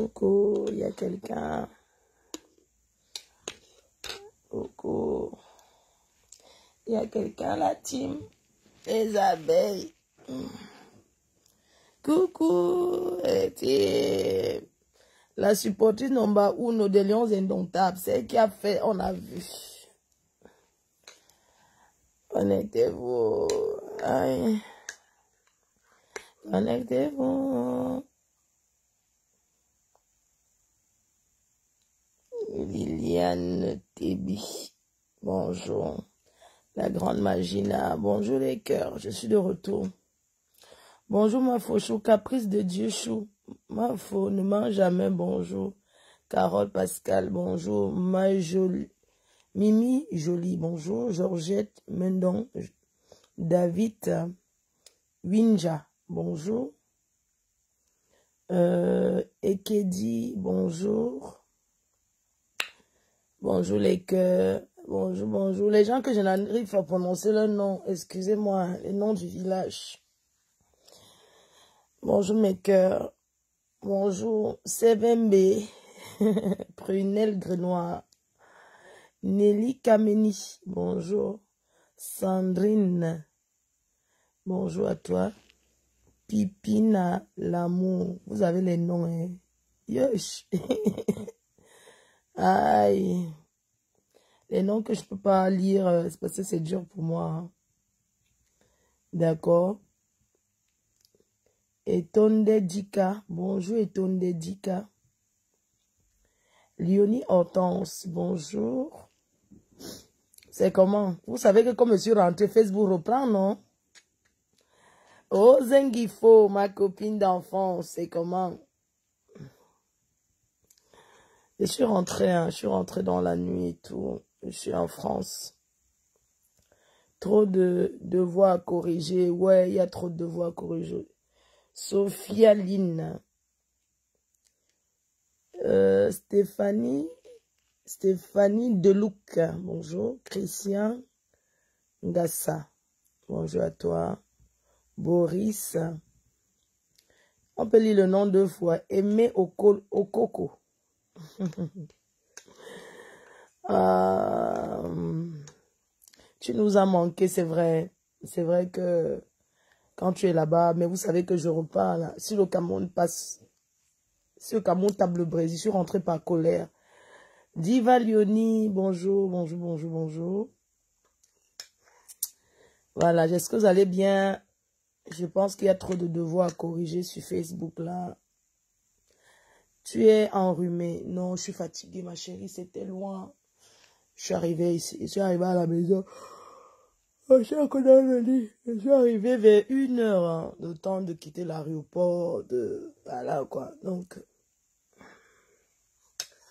Coucou, il y a quelqu'un. Coucou. Il y a quelqu'un, la team. Les abeilles. Coucou. Et la supportrice number 1 des Lions Indomptables. C'est elle qui a fait, on a vu. Connectez-vous. Connectez-vous. Liliane Tébi. Bonjour. La grande Magina. Bonjour les cœurs. Je suis de retour. Bonjour ma faux chou. Caprice de Dieu chou. Ma faux. Ne mange jamais. Bonjour. Carole Pascal. Bonjour. Ma jolie. Mimi Jolie. Bonjour. Georgette Mendon. David Winja. Bonjour. Ekedi. Bonjour. Bonjour les cœurs. Bonjour, bonjour. Les gens que je n'arrive pas à prononcer leur nom, excusez-moi, les noms du village. Bonjour mes cœurs. Bonjour, Sebembe. Prunelle Grenoir. Nelly Kameni. Bonjour. Sandrine. Bonjour à toi. Pipina L'amour. Vous avez les noms, hein? Yosh. Aïe. Les noms que je ne peux pas lire, c'est parce que c'est dur pour moi. Hein. D'accord. Etonde Dika. Bonjour Etonde Dika. Léonie Hortense. Bonjour. C'est comment? Vous savez que comme je suis rentrée, Facebook reprend, non? Oh, Zengifo, ma copine d'enfance. C'est comment? Je suis rentrée, hein, je suis rentrée dans la nuit et tout. Je suis en France. Trop de devoirs à corriger. Ouais, il y a trop de devoirs à corriger. Sophia Lynn. Stéphanie Delouc. Bonjour. Christian Ngassa. Bonjour à toi. Boris. On peut lire le nom 2 fois. Aimé Okoko. Tu nous as manqué, c'est vrai. C'est vrai que quand tu es là-bas, mais vous savez que je repars là. Si le Cameroun passe, si le Cameroun tape le Brésil, je suis rentrée par colère. Diva Lioni, bonjour, bonjour, bonjour, bonjour. Voilà, est-ce que vous allez bien? Je pense qu'il y a trop de devoirs à corriger sur Facebook là. Tu es enrhumée. Non, je suis fatiguée, ma chérie, c'était loin. Je suis arrivée ici, je suis arrivée à la maison. Je suis encore dans le lit. Je suis arrivée vers 1h, hein, le temps de quitter l'aéroport, voilà quoi. Donc,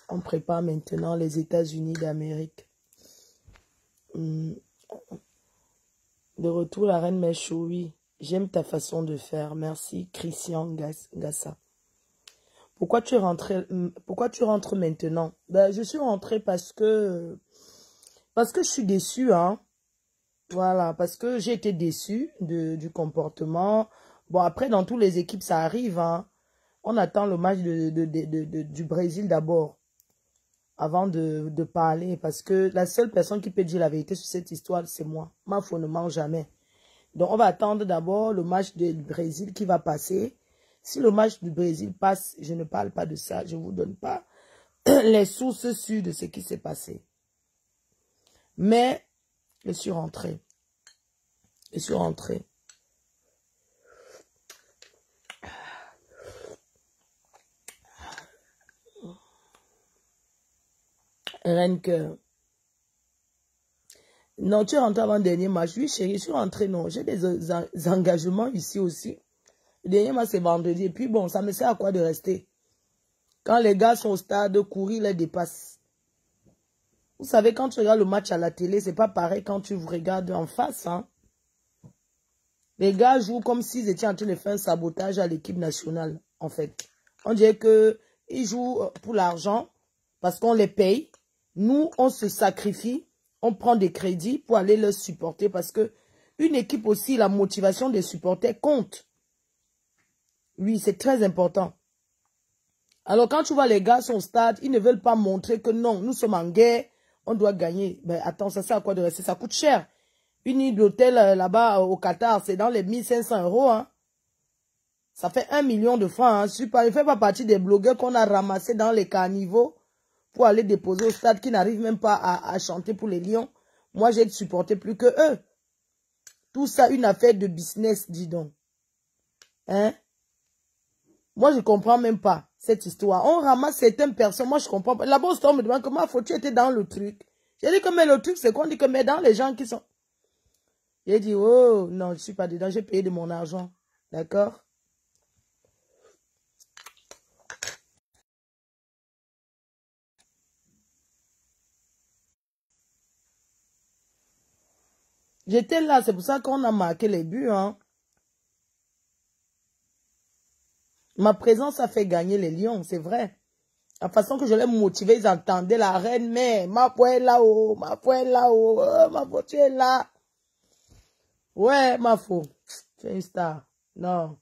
on prépare maintenant les États-Unis d'Amérique. De retour, la reine Méchoui. J'aime ta façon de faire. Merci, Christian Gassa. Pourquoi tu rentres maintenant? Ben, je suis rentrée parce que je suis déçue, hein. Voilà, parce que j'ai été déçue du comportement. Bon, après, dans toutes les équipes, ça arrive, hein. On attend le match du Brésil d'abord, avant de parler, parce que la seule personne qui peut dire la vérité sur cette histoire, c'est moi. Ma foi ne ment jamais. Donc, on va attendre d'abord le match du Brésil qui va passer. Si le match du Brésil passe, je ne parle pas de ça. Je ne vous donne pas les sources sûres de ce qui s'est passé. Mais, je suis rentrée. Je suis rentrée. Reine Cœur. Non, tu es rentrée avant le dernier match. Oui, chérie, je suis rentrée. Non, j'ai des engagements ici aussi. Le dernier match, c'est vendredi. Et puis bon, ça me sert à quoi de rester? Quand les gars sont au stade, courir les dépasse. Vous savez, quand tu regardes le match à la télé, c'est pas pareil quand tu regardes en face. Hein? Les gars jouent comme s'ils étaient en train de faire un sabotage à l'équipe nationale, en fait. On dirait qu'ils jouent pour l'argent, parce qu'on les paye. Nous, on se sacrifie, on prend des crédits pour aller leur supporter, parce que une équipe aussi, la motivation des supporters compte. Oui, c'est très important. Alors quand tu vois les gars sont au stade, ils ne veulent pas montrer que non, nous sommes en guerre, on doit gagner. Ben attends, ça sert à quoi de rester? Ça coûte cher. Une nuit d'hôtel là-bas au Qatar, c'est dans les 1500 €. Hein. Ça fait 1 million de francs. Hein. Je ne fais pas partie des blogueurs qu'on a ramassés dans les carnivaux pour aller déposer au stade qui n'arrivent même pas à chanter pour les Lions. Moi, j'ai supporté plus que eux. Tout ça, une affaire de business, dis donc. Hein? Moi, je ne comprends même pas cette histoire. On ramasse certaines personnes. Moi, je ne comprends pas. Là-bas, on me demande comment faut-tu être dans le truc. J'ai dit que mais le truc, c'est qu'on dit que mais dans les gens qui sont... J'ai dit, oh, non, je ne suis pas dedans. J'ai payé de mon argent. D'accord? J'étais là. C'est pour ça qu'on a marqué les buts. Hein. Ma présence a fait gagner les Lions, c'est vrai. La façon que je les motivais, ils entendaient la reine mère. Ma poêle là-haut, ma poêle là-haut, ma voiture est là. Ouais, ma faux. Tu es une star. Non.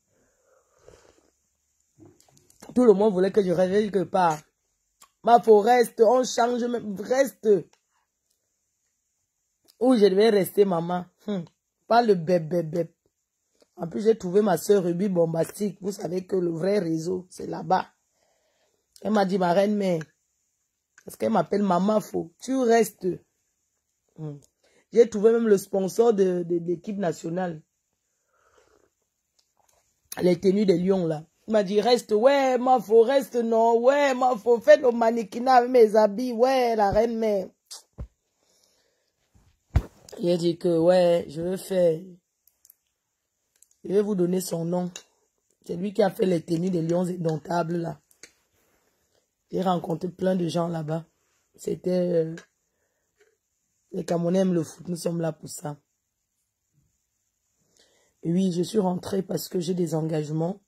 Tout le monde voulait que je reste quelque part. Ma faux, reste, on change, reste. Où je devais rester, maman. Pas le bébé. En plus, j'ai trouvé ma soeur Ruby Bombastique. Vous savez que le vrai réseau, c'est là-bas. Elle m'a dit, ma reine mère, parce qu'elle m'appelle Maman Faux, tu restes. J'ai trouvé même le sponsor de l'équipe nationale. Les tenues des Lions, là. Il m'a dit, reste, ouais, ma Faux, reste, non, ouais, ma Faux, fais le mannequinat avec mes habits, ouais, la reine mère. Il a dit que, ouais, je vais faire. Je vais vous donner son nom. C'est lui qui a fait les tenues des Lions indomptables, là. J'ai rencontré plein de gens là-bas. C'était... les Camerounais aiment le foot, nous sommes là pour ça. Et oui, je suis rentrée parce que j'ai des engagements.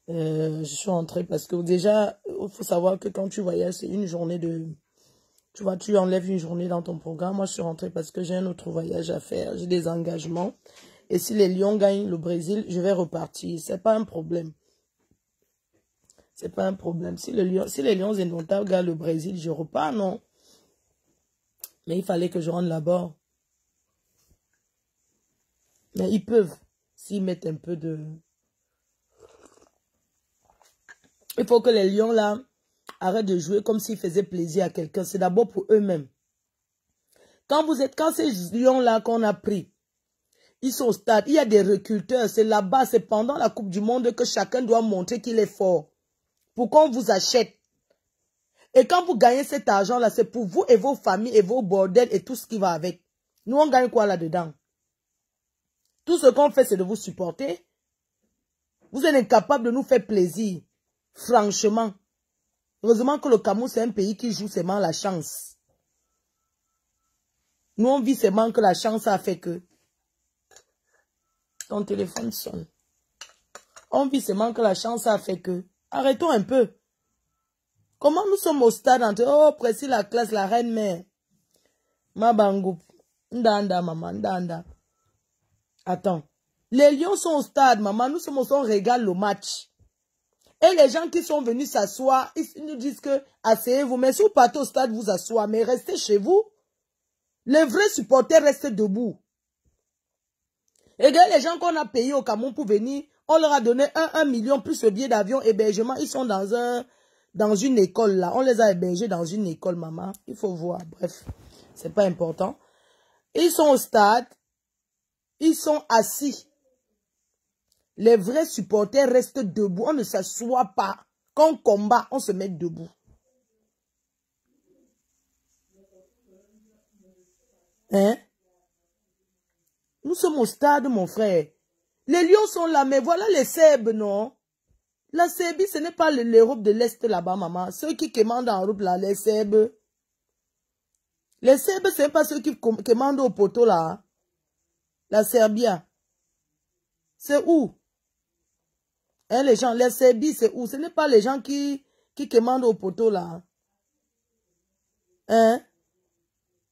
Je suis rentrée parce que déjà, il faut savoir que quand tu voyages, c'est une journée de... Tu vois, tu enlèves une journée dans ton programme. Moi, je suis rentrée parce que j'ai un autre voyage à faire. J'ai des engagements. Et si les Lions gagnent le Brésil, je vais repartir. C'est pas un problème. C'est pas un problème. Si les Lions indomptables gagnent le Brésil, je repars, non. Mais il fallait que je rentre là-bas. Mais ils peuvent, s'ils mettent un peu de... Il faut que les Lions, là, arrêtent de jouer comme s'ils faisaient plaisir à quelqu'un. C'est d'abord pour eux-mêmes. Quand ces Lions-là qu'on a pris, ils sont au stade, il y a des recruteurs, c'est là-bas, c'est pendant la Coupe du Monde que chacun doit montrer qu'il est fort. Pour qu'on vous achète. Et quand vous gagnez cet argent-là, c'est pour vous et vos familles et vos bordels et tout ce qui va avec. Nous, on gagne quoi là-dedans? Tout ce qu'on fait, c'est de vous supporter. Vous êtes incapable de nous faire plaisir. Franchement. Heureusement que le Cameroun, c'est un pays qui joue seulement la chance. Nous, on vit seulement que la chance a fait que... Ton téléphone sonne. On vit seulement que la chance a fait que... Arrêtons un peu. Comment nous sommes au stade entre... Oh, précis la classe, la reine mère. Ma bangou. Ndanda, maman, ndanda. Attends. Les Lions sont au stade, maman. Nous sommes au stade, on regarde le match. Et les gens qui sont venus s'asseoir, ils nous disent que asseyez-vous. Mais si vous partez au stade, vous asseoir. Mais restez chez vous. Les vrais supporters restent debout. Et regardez les gens qu'on a payés au Cameroun pour venir. On leur a donné 1 million plus le billet d'avion, hébergement. Ils sont dans une école là. On les a hébergés dans une école, maman. Il faut voir. Bref, c'est pas important. Ils sont au stade. Ils sont assis. Les vrais supporters restent debout. On ne s'assoit pas. Quand on combat, on se met debout. Hein? Nous sommes au stade, mon frère. Les Lions sont là, mais voilà les Serbes, non? La Serbie, ce n'est pas l'Europe de l'Est là-bas, maman. Ceux qui commandent en route là, les Serbes. Les Serbes, ce n'est pas ceux qui commandent au poteau là. La Serbie. C'est où? Hein, les gens, les Serbies, c'est où? Ce n'est pas les gens qui commandent au poteau là. Hein?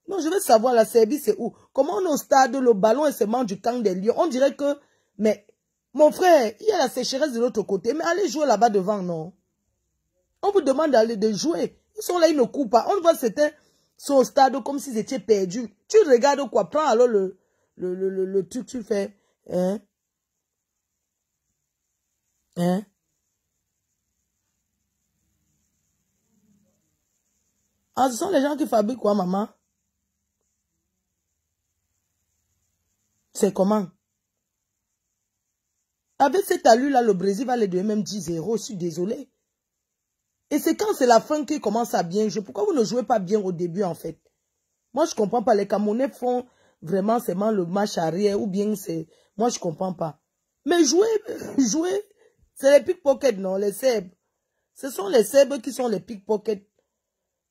Non, je veux savoir, la Serbie, c'est où? Comment on est au stade, le ballon est seulement du camp des Lions? On dirait que, mais, mon frère, il y a la sécheresse de l'autre côté, mais allez jouer là-bas devant, non? On vous demande d'aller de jouer. Ils sont là, ils ne courent pas. On voit certains sont au stade comme s'ils étaient perdus. Tu regardes quoi? Prends alors le truc, tu fais. Hein? Hein? Ah, ce sont les gens qui fabriquent quoi, maman? C'est comment? Avec cette allure-là, le Brésil va les donner même 10-0. Je suis désolé. Et c'est quand c'est la fin qu'ils commencent à bien jouer. Pourquoi vous ne jouez pas bien au début, en fait? Moi, je ne comprends pas. Les Camerounais font vraiment seulement le match arrière ou bien c'est... Moi, je ne comprends pas. Mais jouer, jouer, c'est les pickpockets, non? Les Serbes. Ce sont les Serbes qui sont les pickpockets.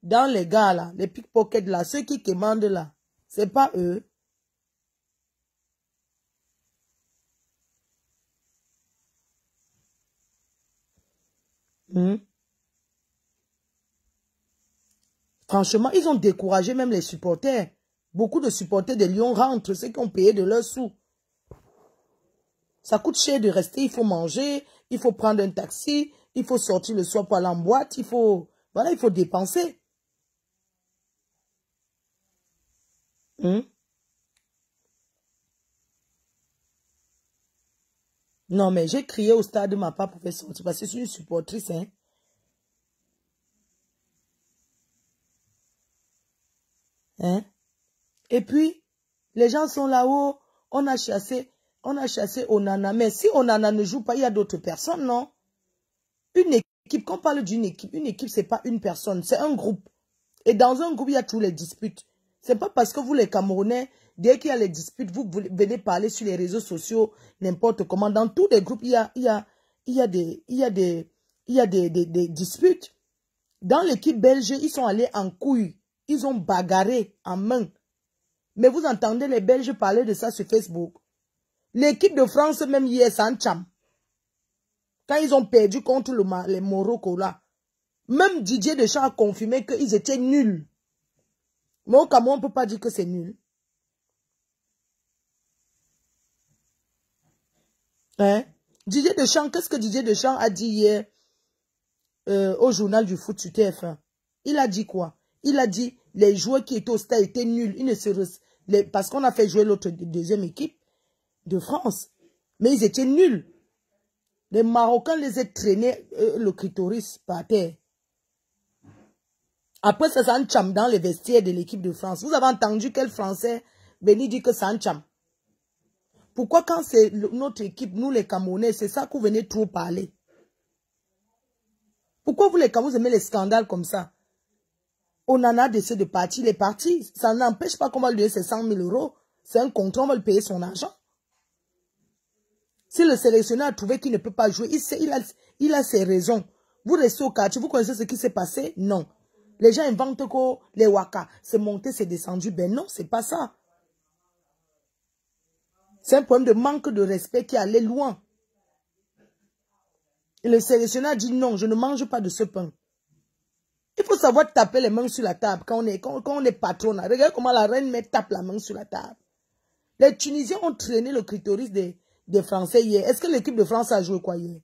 Dans les gars, là. Les pickpockets, là. Ceux qui commandent, là. C'est pas eux. Hmm. Franchement, ils ont découragé même les supporters. Beaucoup de supporters de Lyon rentrent, ceux qui ont payé de leurs sous. Ça coûte cher de rester, il faut manger, il faut prendre un taxi, il faut sortir le soir pour aller en boîte, il faut... Voilà, il faut dépenser. Hmm? Non, mais j'ai crié au stade de ma part pour faire sortir, parce que je suis une supportrice, hein. Hein? Et puis, les gens sont là-haut, on a chassé Onana. Mais si Onana ne joue pas, il y a d'autres personnes, non? Une équipe, quand on parle d'une équipe, c'est pas une personne, c'est un groupe. Et dans un groupe, il y a tous les disputes. C'est pas parce que vous, les Camerounais, dès qu'il y a les disputes, vous venez parler sur les réseaux sociaux, n'importe comment. Dans tous les groupes, il y a des disputes. Dans l'équipe belge, ils sont allés en couille. Ils ont bagarré en main. Mais vous entendez les Belges parler de ça sur Facebook. L'équipe de France, même hier, c'est un cham. Quand ils ont perdu contre les Morocco, là. Même Didier Deschamps a confirmé qu'ils étaient nuls. Mais au Cameroun, on ne peut pas dire que c'est nul. Hein? Didier Deschamps, qu'est-ce que Didier Deschamps a dit hier au journal du foot sur TF1? Il a dit quoi? Il a dit les joueurs qui étaient au stade étaient nuls. Ils ne se parce qu'on a fait jouer l'autre deuxième équipe de France. Mais ils étaient nuls. Les Marocains les ont traînés le clitoris par terre. Après, ça, c'est un cham dans les vestiaires de l'équipe de France. Vous avez entendu quel Français venir dire que c'est un cham? Pourquoi quand c'est notre équipe, nous les Camerounais, c'est ça que vous venez trop parler? Pourquoi vous les Camerounais aimez les scandales comme ça? On en a décidé de partir, il est parti. Ça n'empêche pas qu'on va lui donner ses 100 000 euros. C'est un contrat, on va lui payer son argent. Si le sélectionneur a trouvé qu'il ne peut pas jouer, il a ses raisons. Vous restez au quartier, vous connaissez ce qui s'est passé? Non. Les gens inventent que les waka, c'est monté, c'est descendu. Ben non, c'est pas ça. C'est un problème de manque de respect qui allait loin. Et le sélectionneur dit non, je ne mange pas de ce pain. Il faut savoir taper les mains sur la table quand on est patron. Regarde comment la reine mère tape la main sur la table. Les Tunisiens ont traîné le clitoris des Français hier. Est-ce que l'équipe de France a joué quoi hier?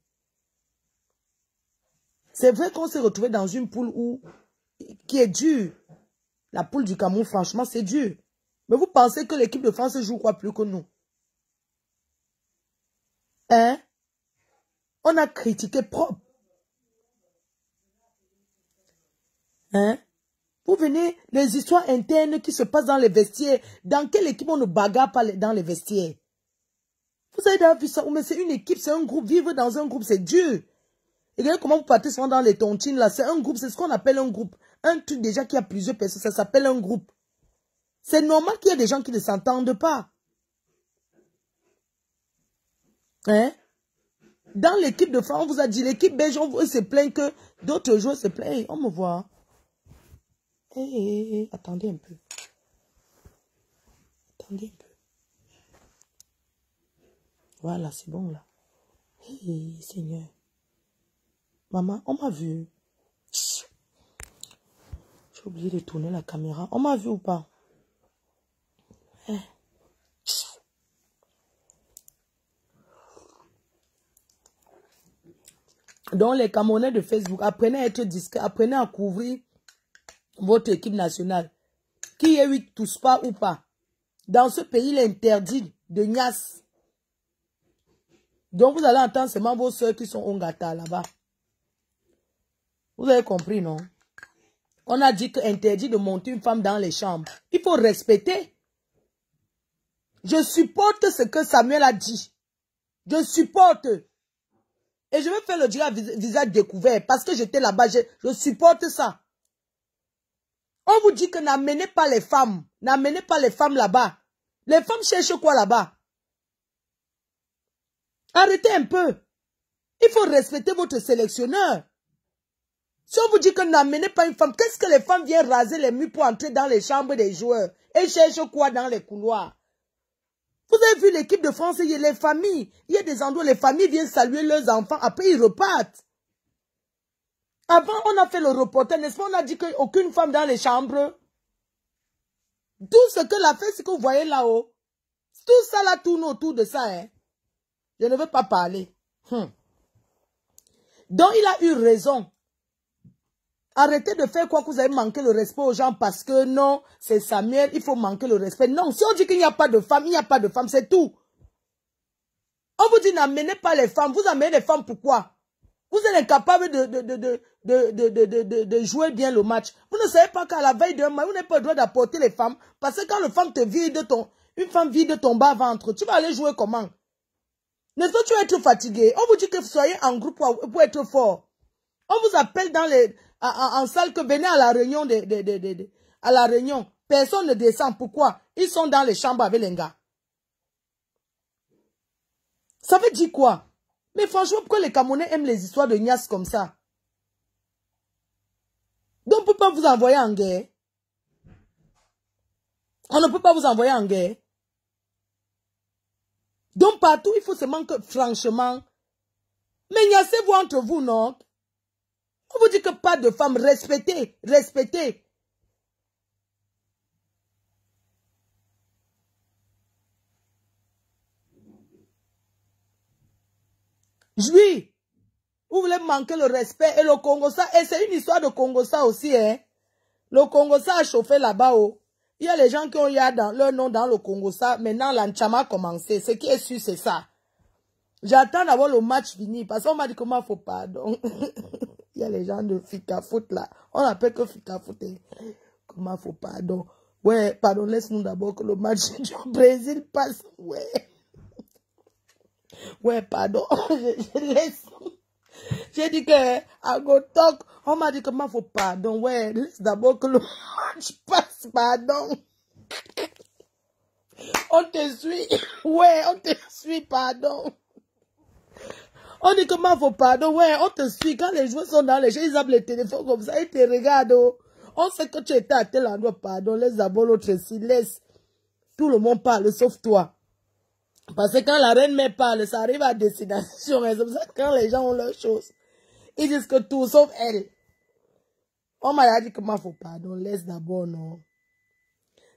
C'est vrai qu'on s'est retrouvé dans une poule qui est dure. La poule du Cameroun, franchement, c'est dur. Mais vous pensez que l'équipe de France joue quoi plus que nous? Hein? On a critiqué propre. Hein? Vous venez, les histoires internes qui se passent dans les vestiaires. Dans quelle équipe on ne bagarre pas dans les vestiaires? Vous avez déjà vu ça? Mais c'est une équipe, c'est un groupe. Vivre dans un groupe, c'est dur. Et regardez comment vous partez souvent dans les tontines là. C'est un groupe, c'est ce qu'on appelle un groupe. Un truc déjà qui a plusieurs personnes, ça s'appelle un groupe. C'est normal qu'il y ait des gens qui ne s'entendent pas. Hein? Dans l'équipe de France, on vous a dit, l'équipe belge, on se plaint que d'autres joueurs se plaignent. Hey, on me voit. Hey, attendez un peu. Attendez un peu. Voilà, c'est bon là. Hey, Seigneur. Maman, on m'a vu. J'ai oublié de tourner la caméra. On m'a vu ou pas? Hey. Donc, les Camerounais de Facebook, apprenez à être discret, apprenez à couvrir votre équipe nationale. Qui est 8 tous pas ou pas. Dans ce pays, il est interdit de niasse. Donc, vous allez entendre seulement vos soeurs qui sont Ongata là-bas. Vous avez compris, non? On a dit qu'interdit de monter une femme dans les chambres. Il faut respecter. Je supporte ce que Samuel a dit. Je supporte. Et je vais faire le dire à visage découvert parce que j'étais là-bas. Je supporte ça. On vous dit que n'amenez pas les femmes. N'amenez pas les femmes là-bas. Les femmes cherchent quoi là-bas? Arrêtez un peu. Il faut respecter votre sélectionneur. Si on vous dit que n'amenez pas une femme, qu'est-ce que les femmes viennent raser les murs pour entrer dans les chambres des joueurs? Et cherchent quoi dans les couloirs? Vous avez vu l'équipe de France, il y a les familles. Il y a des endroits où les familles viennent saluer leurs enfants, après ils repartent. Avant, on a fait le reporter, n'est-ce pas? On a dit qu'aucune femme dans les chambres. Tout ce que l'a fait, c'est que vous voyez là-haut. Tout ça là tourne autour de ça. Hein. Je ne veux pas parler. Donc, il a eu raison. Arrêtez de faire quoi que vous avez manqué le respect aux gens parce que non, c'est Samuel, il faut manquer le respect. Non, si on dit qu'il n'y a pas de femme, il n'y a pas de femme, c'est tout. On vous dit n'amenez pas les femmes. Vous amenez les femmes pourquoi? Vous êtes incapable de jouer bien le match. Vous ne savez pas qu'à la veille d'un match, vous n'avez pas le droit d'apporter les femmes. Parce que quand une femme vide ton bas-ventre, tu vas aller jouer comment? N'est-ce pas, tu vas être fatigué. On vous dit que vous soyez en groupe pour être fort. On vous appelle en salle que venez à la réunion à la réunion. Personne ne descend. Pourquoi? Ils sont dans les chambres avec les gars. Ça veut dire quoi? Mais franchement, pourquoi les Camerounais aiment les histoires de niasse comme ça? Donc, on ne peut pas vous envoyer en guerre. On ne peut pas vous envoyer en guerre. Donc, partout, il faut seulement que, franchement, mais niassez-vous entre vous, non? On vous dit que pas de femmes, respectez, respectez. Oui, vous voulez manquer le respect et le Congo-Ça, et c'est une histoire de Congo-Ça aussi, hein. Le Congo-Ça a chauffé là-bas, oh. Il y a les gens qui ont eu leur nom dans le Congo-Ça, maintenant l'Anchama a commencé. Ce qui est sûr, c'est ça. J'attends d'avoir le match fini, parce qu'on m'a dit comment il faut pardon. Il y a les gens de Fika Foot là. On appelle que Fika Foot. Comment il faut pardon. Ouais, pardon, laisse-nous d'abord que le match du Brésil passe. Ouais. Ouais, pardon. Je laisse. J'ai dit que à Gotok, on m'a dit comment il faut pardon. Ouais, laisse d'abord que le match passe, pardon. On te suit. Ouais, on te suit, pardon. On dit comment il faut pardon. Ouais, on te suit. Quand les joueurs sont dans les jeux, ils appellent les téléphones comme ça. Ils te regardent. Oh. On sait que tu étais à tel endroit, pardon. Laisse d'abord l'autre ici. Laisse. Tout le monde parle, sauf toi. Parce que quand la reine-mère parle, ça arrive à destination. C'est comme ça que quand les gens ont leurs choses, ils disent que tout, sauf elle. On m'a dit comment il faut pardon. Laisse d'abord, non.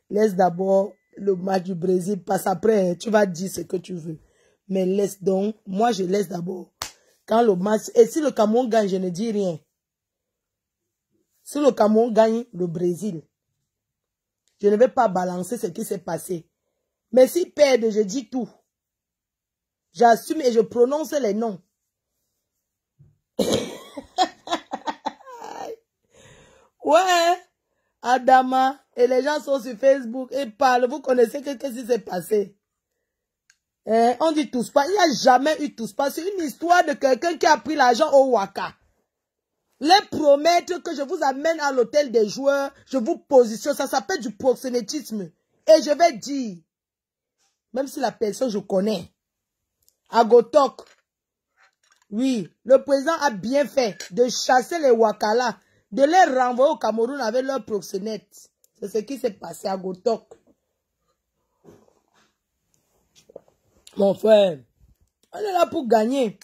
Laisse d'abord le match du Brésil. Passe après, tu vas dire ce que tu veux. Mais laisse donc. Moi, je laisse d'abord. Quand le match... Et si le Cameroun gagne, je ne dis rien. Si le Cameroun gagne le Brésil, je ne vais pas balancer ce qui s'est passé. Mais s'ils perdent, je dis tout. J'assume et je prononce les noms. Ouais, Adama, et les gens sont sur Facebook et parlent. Vous connaissez qu'est-ce qui s'est passé? On dit tous pas. Il n'y a jamais eu tous pas. C'est une histoire de quelqu'un qui a pris l'argent au Waka. Les promettre que je vous amène à l'hôtel des joueurs, je vous positionne. Ça s'appelle du proxénétisme. Et je vais dire, même si la personne je connais, à Gotok, oui, le président a bien fait de chasser les Wakala, de les renvoyer au Cameroun avec leurs proxénètes. C'est ce qui s'est passé à Gotok. Mon frère, on est là pour gagner.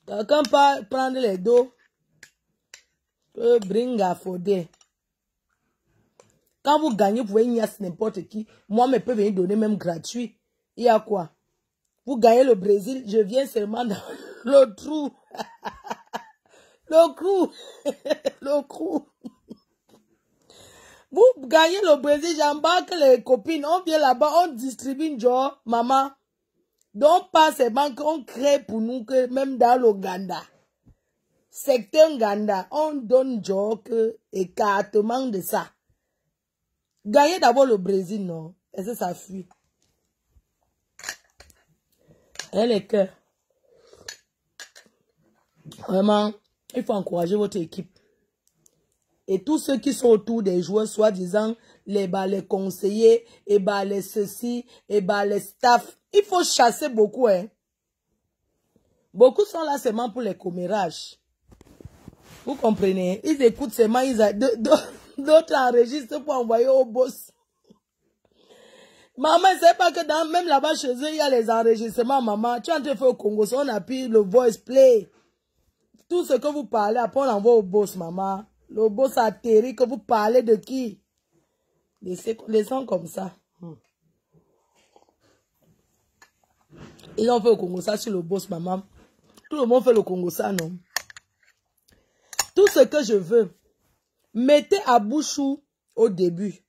Quelqu'un peut prendre les dos. Bringa Fodé. Quand vous gagnez, vous pouvez niasse n'importe qui. Moi, je peux venir donner même gratuit. Il y a quoi? Pour gagner le Brésil, je viens seulement dans le trou. Le trou. Le trou. Vous gagnez le Brésil, j'embarque les copines. On vient là-bas, on distribue une joie, maman. Donc, pas ces banques, on crée pour nous que même dans l'Ouganda, secteur Nganda, on donne joke écartement de ça. Gagnez d'abord le Brésil, non? Et ça fuit. Et les cœurs. Vraiment, il faut encourager votre équipe. Et tous ceux qui sont autour des joueurs, soi-disant, les conseillers, les ceci, les staff, il faut chasser beaucoup, hein. Beaucoup sont là seulement pour les commérages. Vous comprenez? Ils écoutent seulement, d'autres enregistrent pour envoyer au boss. Maman, c'est pas que même là-bas chez eux, il y a les enregistrements, maman. Tu es en train de faire au Congo, on appuie le voice play. Tout ce que vous parlez, après on envoie au boss, maman. Le boss atterrit, que vous parlez de qui? Les gens comme ça. Ils ont fait le Congo ça sur le boss, maman. Tout le monde fait le Congo ça, non? Tout ce que je veux, mettez à Bouchou au début.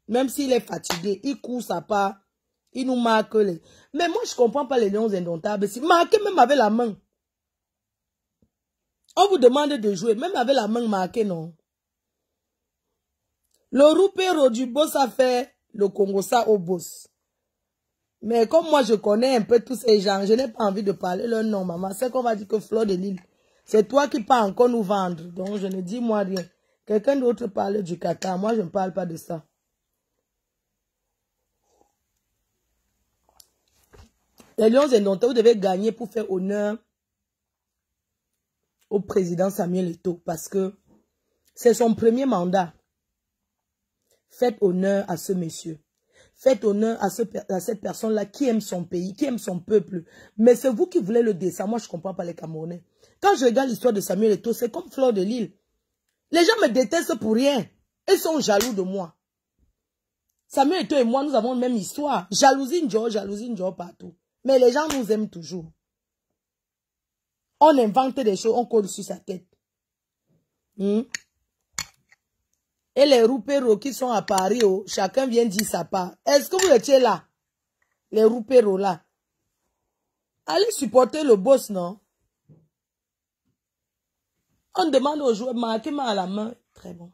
Même s'il est fatigué, il court sa part, il nous marque les... Mais moi, je ne comprends pas les lions indomptables. Marquez même avec la main. On vous demande de jouer, même avec la main marquée, non? Le roupéro du boss a fait le Congo ça au boss. Mais comme moi, je connais un peu tous ces gens, je n'ai pas envie de parler leur nom, maman. C'est qu'on va dire que Fleur de Lille, c'est toi qui peux encore nous vendre. Donc, je ne dis moi rien. Quelqu'un d'autre parle du Qatar. Moi, je ne parle pas de ça. Les lions indomptables, vous devez gagner pour faire honneur au président Samuel Eto'o parce que c'est son premier mandat. Faites honneur à ce monsieur. Faites honneur à cette personne-là qui aime son pays, qui aime son peuple. Mais c'est vous qui voulez le descendre. Moi, je ne comprends pas les Camerounais. Quand je regarde l'histoire de Samuel Eto'o, c'est comme Fleur de Lille. Les gens me détestent pour rien. Ils sont jaloux de moi. Samuel Eto'o et moi, nous avons la même histoire. Jalousie Ndjo partout. Mais les gens nous aiment toujours. On invente des choses, on colle sur sa tête. Et les roupéros qui sont à Paris, oh, chacun vient dire sa part. Est-ce que vous étiez là? Les roupéros là. Allez supporter le boss, non? On demande aux joueurs, marquez-moi à la main. Très bon.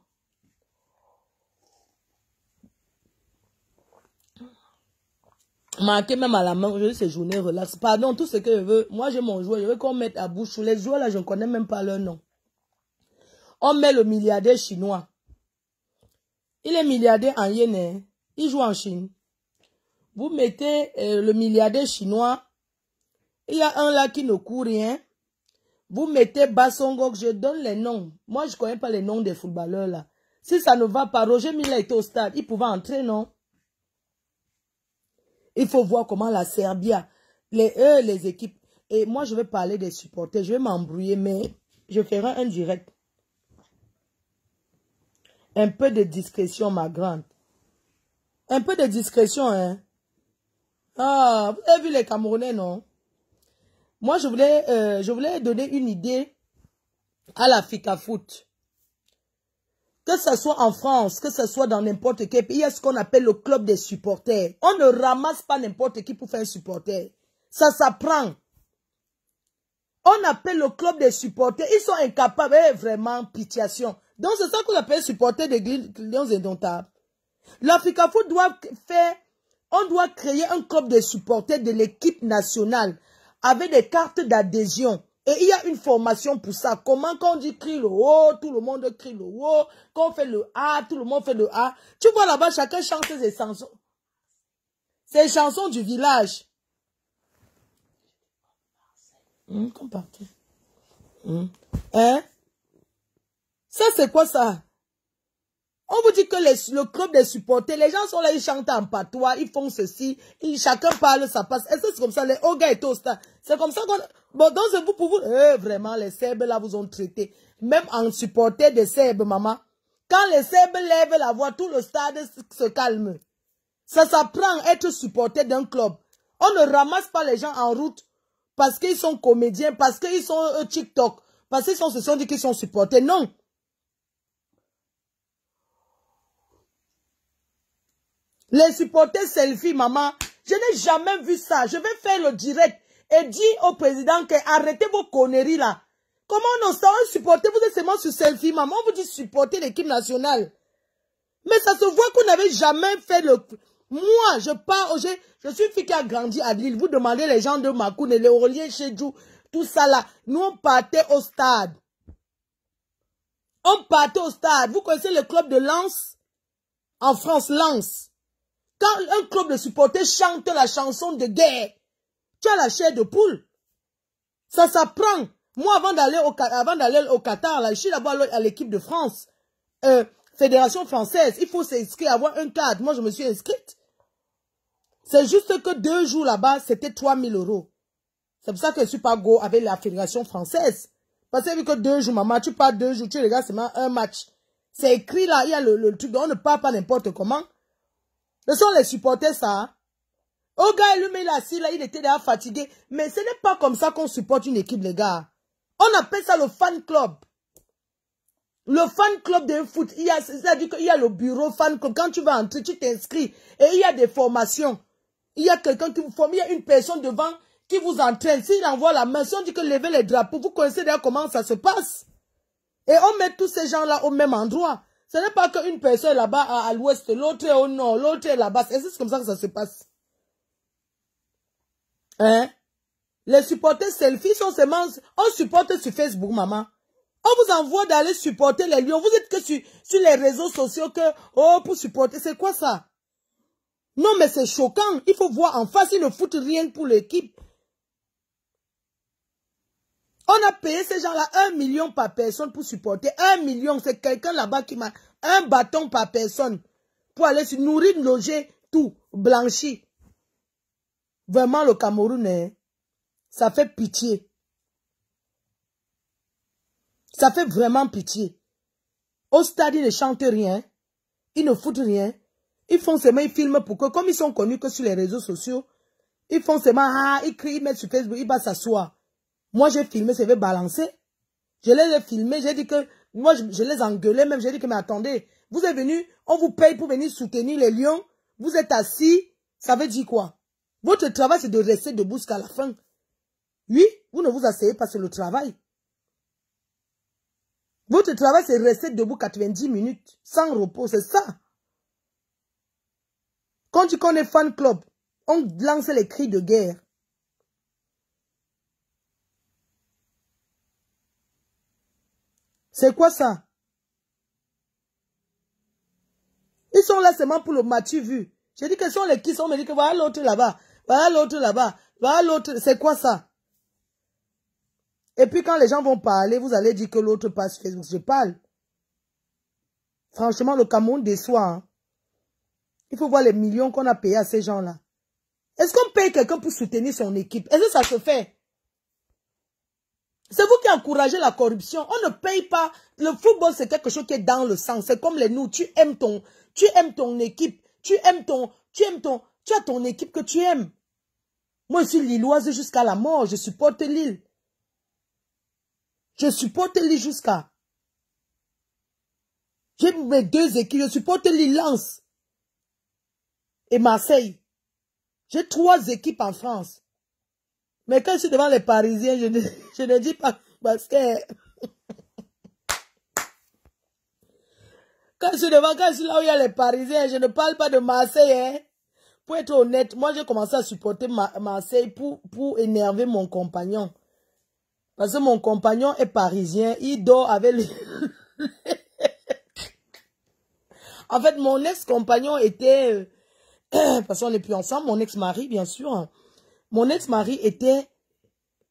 Marquez même à la main, je veux ces journées relax. Pardon, tout ce que je veux. Moi, j'ai mon joueur, je veux qu'on mette à bouche. Les joueurs là, je ne connais même pas leur nom. On met le milliardaire chinois. Il est milliardaire en yen. Il joue en Chine. Vous mettez le milliardaire chinois. Il y a un là qui ne court rien. Vous mettez Bassongo, je donne les noms. Moi, je ne connais pas les noms des footballeurs là. Si ça ne va pas, Roger Mila était au stade. Il pouvait entrer, non? Il faut voir comment la Serbie, les équipes. Et moi, je vais parler des supporters. Je vais m'embrouiller, mais je ferai un direct. Un peu de discrétion, ma grande. Un peu de discrétion, hein. Ah, vous avez vu les Camerounais, non? Moi, je voulais donner une idée à la FIFA Foot. Que ce soit en France, que ce soit dans n'importe quel pays, il y a ce qu'on appelle le club des supporters. On ne ramasse pas n'importe qui pour faire un supporter. Ça s'apprend. On appelle le club des supporters. Ils sont incapables, vraiment, pitiation. Donc, c'est ça qu'on appelle supporter des lions indomptables. L'Africa Foot doit faire, on doit créer un club de supporters de l'équipe nationale avec des cartes d'adhésion. Et il y a une formation pour ça. Comment quand on dit crie le haut, tout le monde crie le haut. Quand on fait le A, tout le monde fait le A. Tu vois là-bas, chacun chante ses chansons. Ses chansons du village. Comme partout. Hein? Ça, c'est quoi ça? On vous dit que le club des supporters, les gens sont là, ils chantent en patois, ils font ceci, chacun parle, ça passe. Est-ce que c'est comme ça? Les Oga et tout ça. C'est comme ça qu'on... Bon, donc c'est vous pour vous. Vraiment, les Serbes là vous ont traité. Même en supporter des Serbes, maman. Quand les Serbes lèvent la voix, tout le stade se calme. Ça s'apprend à être supporter d'un club. On ne ramasse pas les gens en route parce qu'ils sont comédiens, parce qu'ils sont TikTok, parce qu'ils se sont dit qu'ils sont supportés. Non. Les supporters selfie, maman, je n'ai jamais vu ça. Je vais faire le direct et dire au président que arrêtez vos conneries là. Comment on s'en supporter? Vous êtes seulement sur selfie, maman. On vous dit supporter l'équipe nationale. Mais ça se voit qu'on n'avait jamais fait le... Moi, je pars, je suis une fille qui a grandi à Lille. Vous demandez les gens de Makoun et les Orliens chez Djou, tout ça là. Nous, on partait au stade. On partait au stade. Vous connaissez le club de Lens? En France, Lens. Quand un club de supporters chante la chanson de guerre, tu as la chair de poule. Ça s'apprend. Moi, avant d'aller au Qatar, là, je suis là-bas à l'équipe de France. Fédération française, il faut s'inscrire, avoir un cadre. Moi, je me suis inscrite. C'est juste que 2 jours là-bas, c'était 3 000 €. C'est pour ça que je suis pas go avec la Fédération française. Parce que vu que 2 jours, maman, tu pars 2 jours, tu regardes seulement un match. C'est écrit là, il y a le truc, on ne parle pas n'importe comment. Ce sont les supporters, ça. Hein? Oh, gars, lui, il est assis là, il était déjà fatigué. Mais ce n'est pas comme ça qu'on supporte une équipe, les gars. On appelle ça le fan club. Le fan club de foot, c'est-à-dire qu'il y a le bureau fan club. Quand tu vas entrer, tu t'inscris. Et il y a des formations. Il y a quelqu'un qui vous forme. Il y a une personne devant qui vous entraîne. S'il envoie la main, si on dit que lever les drapeaux, vous connaissez déjà comment ça se passe. Et on met tous ces gens-là au même endroit. Ce n'est pas qu'une personne est là-bas à l'ouest, l'autre est au nord, l'autre est là-bas. Et c'est comme ça que ça se passe. Hein? Les supporters selfie sont seulement... On supporte sur Facebook, maman. On vous envoie d'aller supporter les Lions. Vous êtes que sur les réseaux sociaux que... Oh, pour supporter, c'est quoi ça? Non, mais c'est choquant. Il faut voir en face, ils ne foutent rien pour l'équipe. On a payé ces gens-là 1 million par personne pour supporter. 1 million, c'est quelqu'un là-bas qui m'a... Un bâton par personne. Pour aller se nourrir, loger, tout. Blanchi. Vraiment, le Cameroun, hein, ça fait pitié. Ça fait vraiment pitié. Au stade, ils ne chantent rien. Ils ne foutent rien. Ils font seulement, ils filment pour que, comme ils sont connus que sur les réseaux sociaux, ils font seulement, ils crient, ils mettent sur Facebook, ils vont s'asseoir. Moi, j'ai filmé, ça veut balancer. Je les ai filmés, j'ai dit que, moi, je les engueulais même, j'ai dit que, mais attendez, vous êtes venus, on vous paye pour venir soutenir les Lions, vous êtes assis, ça veut dire quoi? Votre travail, c'est de rester debout jusqu'à la fin. Oui, vous ne vous asseyez pas sur le travail. Votre travail, c'est rester debout 90 minutes, sans repos, c'est ça. Quand tu connais fan club, on lance les cris de guerre. C'est quoi ça? Ils sont là seulement pour le match vu. J'ai dit que ce sont les qui sont, me dit que voilà l'autre là-bas, voilà l'autre là-bas, voilà l'autre, c'est quoi ça? Et puis quand les gens vont parler, vous allez dire que l'autre passe Facebook. Je parle. Franchement, le Cameroun déçoit. Hein? Il faut voir les millions qu'on a payés à ces gens-là. Est-ce qu'on paye quelqu'un pour soutenir son équipe? Est-ce que ça se fait? C'est vous qui encouragez la corruption. On ne paye pas. Le football, c'est quelque chose qui est dans le sang. C'est comme les nous. Tu aimes ton équipe. Tu as ton équipe que tu aimes. Moi, je suis lilloise jusqu'à la mort. Je supporte Lille. Je supporte Lille jusqu'à. J'ai mes 2 équipes. Je supporte Lille, Lens et Marseille. J'ai 3 équipes en France. Mais quand je suis devant les Parisiens, je ne dis pas parce que... quand je suis là où il y a les Parisiens, je ne parle pas de Marseille. Hein. Pour être honnête, moi j'ai commencé à supporter Marseille pour énerver mon compagnon. Parce que mon compagnon est parisien, il dort avec les... En fait, mon ex-compagnon était... parce qu'on n'est plus ensemble, mon ex-mari, bien sûr. Mon ex-mari était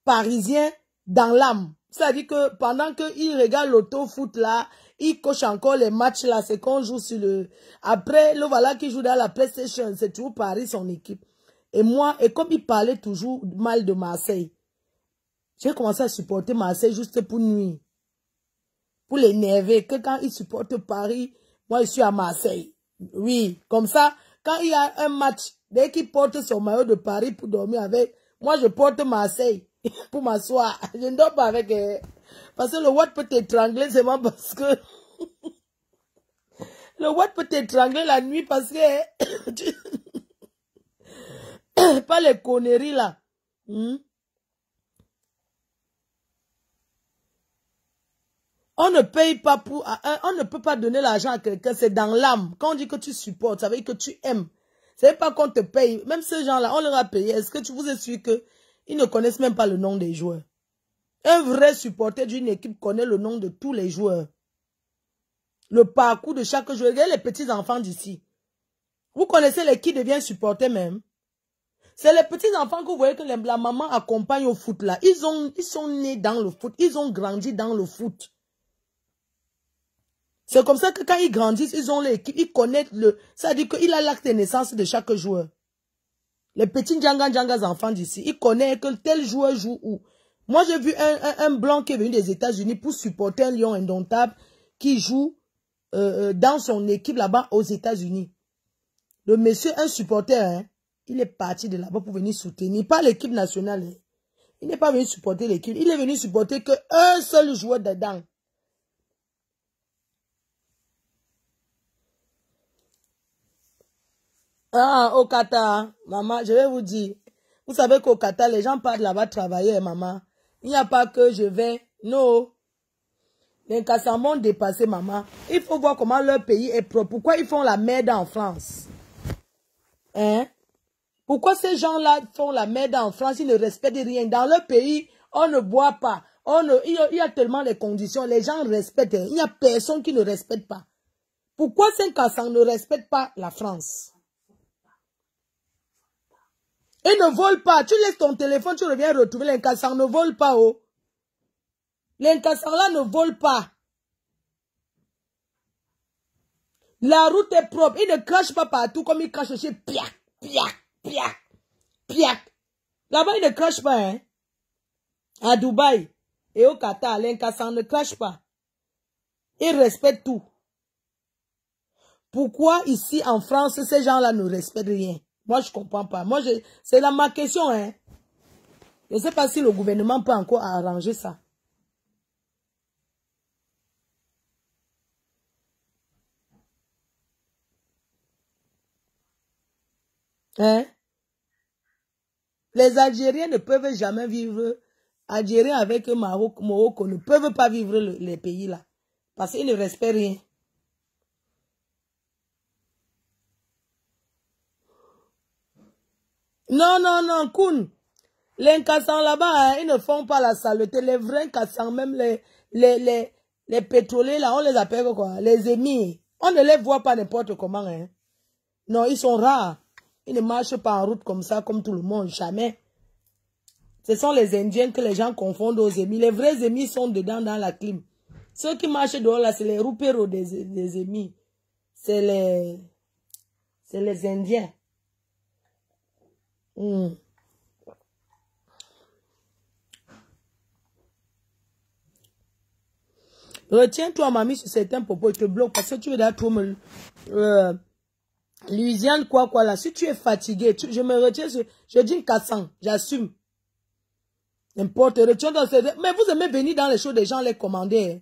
parisien dans l'âme. C'est-à-dire que pendant qu'il regarde l'auto-foot là, il coche encore les matchs là, c'est qu'on joue sur le... Après, le voilà qui joue dans la PlayStation, c'est toujours Paris, son équipe. Et moi, et comme il parlait toujours mal de Marseille, j'ai commencé à supporter Marseille juste pour nuire. Pour l'énerver, que quand il supporte Paris, moi je suis à Marseille. Oui, comme ça, quand il y a un match, dès qu'il porte son maillot de Paris pour dormir avec, moi je porte Marseille pour m'asseoir. Je ne dors pas avec... parce que le Watt peut t'étrangler seulement parce que... le Watt peut t'étrangler la nuit parce que... pas les conneries là. On ne paye pas pour... on ne peut pas donner l'argent à quelqu'un, c'est dans l'âme. Quand on dit que tu supportes, ça veut dire que tu aimes. C'est pas qu'on te paye. Même ces gens-là, on leur a payé. Est-ce que tu vous es sûr qu'ils ne connaissent même pas le nom des joueurs? Un vrai supporter d'une équipe connaît le nom de tous les joueurs. Le parcours de chaque joueur. Regardez les petits enfants d'ici. Vous connaissez les qui deviennent supporters même? C'est les petits enfants que vous voyez que la maman accompagne au foot là. Ils sont nés dans le foot. Ils ont grandi dans le foot. C'est comme ça que quand ils grandissent, ils ont l'équipe, ils connaissent le... Ça veut dire qu'il a l'acte de naissance de chaque joueur. Les petits djangas enfants d'ici, ils connaissent que tel joueur joue où. Moi, j'ai vu un blanc qui est venu des États-Unis pour supporter un lion indomptable qui joue dans son équipe là-bas aux États-Unis. Le monsieur, un supporter, hein, il est parti de là-bas pour venir soutenir, pas l'équipe nationale. Hein. Il n'est pas venu supporter l'équipe, il est venu supporter qu'un seul joueur dedans. Ah, au Qatar, maman, je vais vous dire. Vous savez qu'au Qatar, les gens partent là-bas travailler, maman. Il n'y a pas que je vais. Non. Les Qatar m'ont dépassé, maman. Il faut voir comment leur pays est propre. Pourquoi ils font la merde en France? Hein? Pourquoi ces gens-là font la merde en France? Ils ne respectent rien. Dans leur pays, on ne boit pas. Il y a tellement les conditions. Les gens respectent. Il n'y a personne qui ne respecte pas. Pourquoi ces Qatar ne respectent pas la France? Ils ne volent pas. Tu laisses ton téléphone, tu reviens retrouver les Qatar ne volent pas. Oh. Les Qatar là ne volent pas. La route est propre. Ils ne crachent pas partout comme ils crachent chez piac, piac, piac, piac. Là-bas, ils ne crachent pas. Hein. À Dubaï et au Qatar, les Qatar ne crachent pas. Ils respectent tout. Pourquoi ici en France, ces gens-là ne respectent rien? Moi, je ne comprends pas. Moi, c'est ma question. Hein. Je ne sais pas si le gouvernement peut encore arranger ça. Hein? Les Algériens ne peuvent jamais vivre. Algériens avec Morocco ne peuvent pas vivre les pays là. Parce qu'ils ne respectent rien. Non, non, non, Koun. Les Kassans là-bas, hein, ils ne font pas la saleté. Les vrais Kassans, même les pétroliers là, on les appelle quoi? Les émirs. On ne les voit pas n'importe comment. Hein. Non, ils sont rares. Ils ne marchent pas en route comme ça, comme tout le monde. Jamais. Ce sont les Indiens que les gens confondent aux émirs. Les vrais émirs sont dedans dans la clim. Ceux qui marchent dehors là, c'est les roupéros des émirs. C'est les Indiens. Retiens-toi, mamie, sur certains propos, je te bloque parce que tu veux d'ailleurs trop me... Louisiane, quoi, là. Si tu es fatigué, je me retiens sur... Je dis une cassant, j'assume. N'importe, retiens dans ces... Mais vous aimez venir dans les shows des gens, les commander. Hein.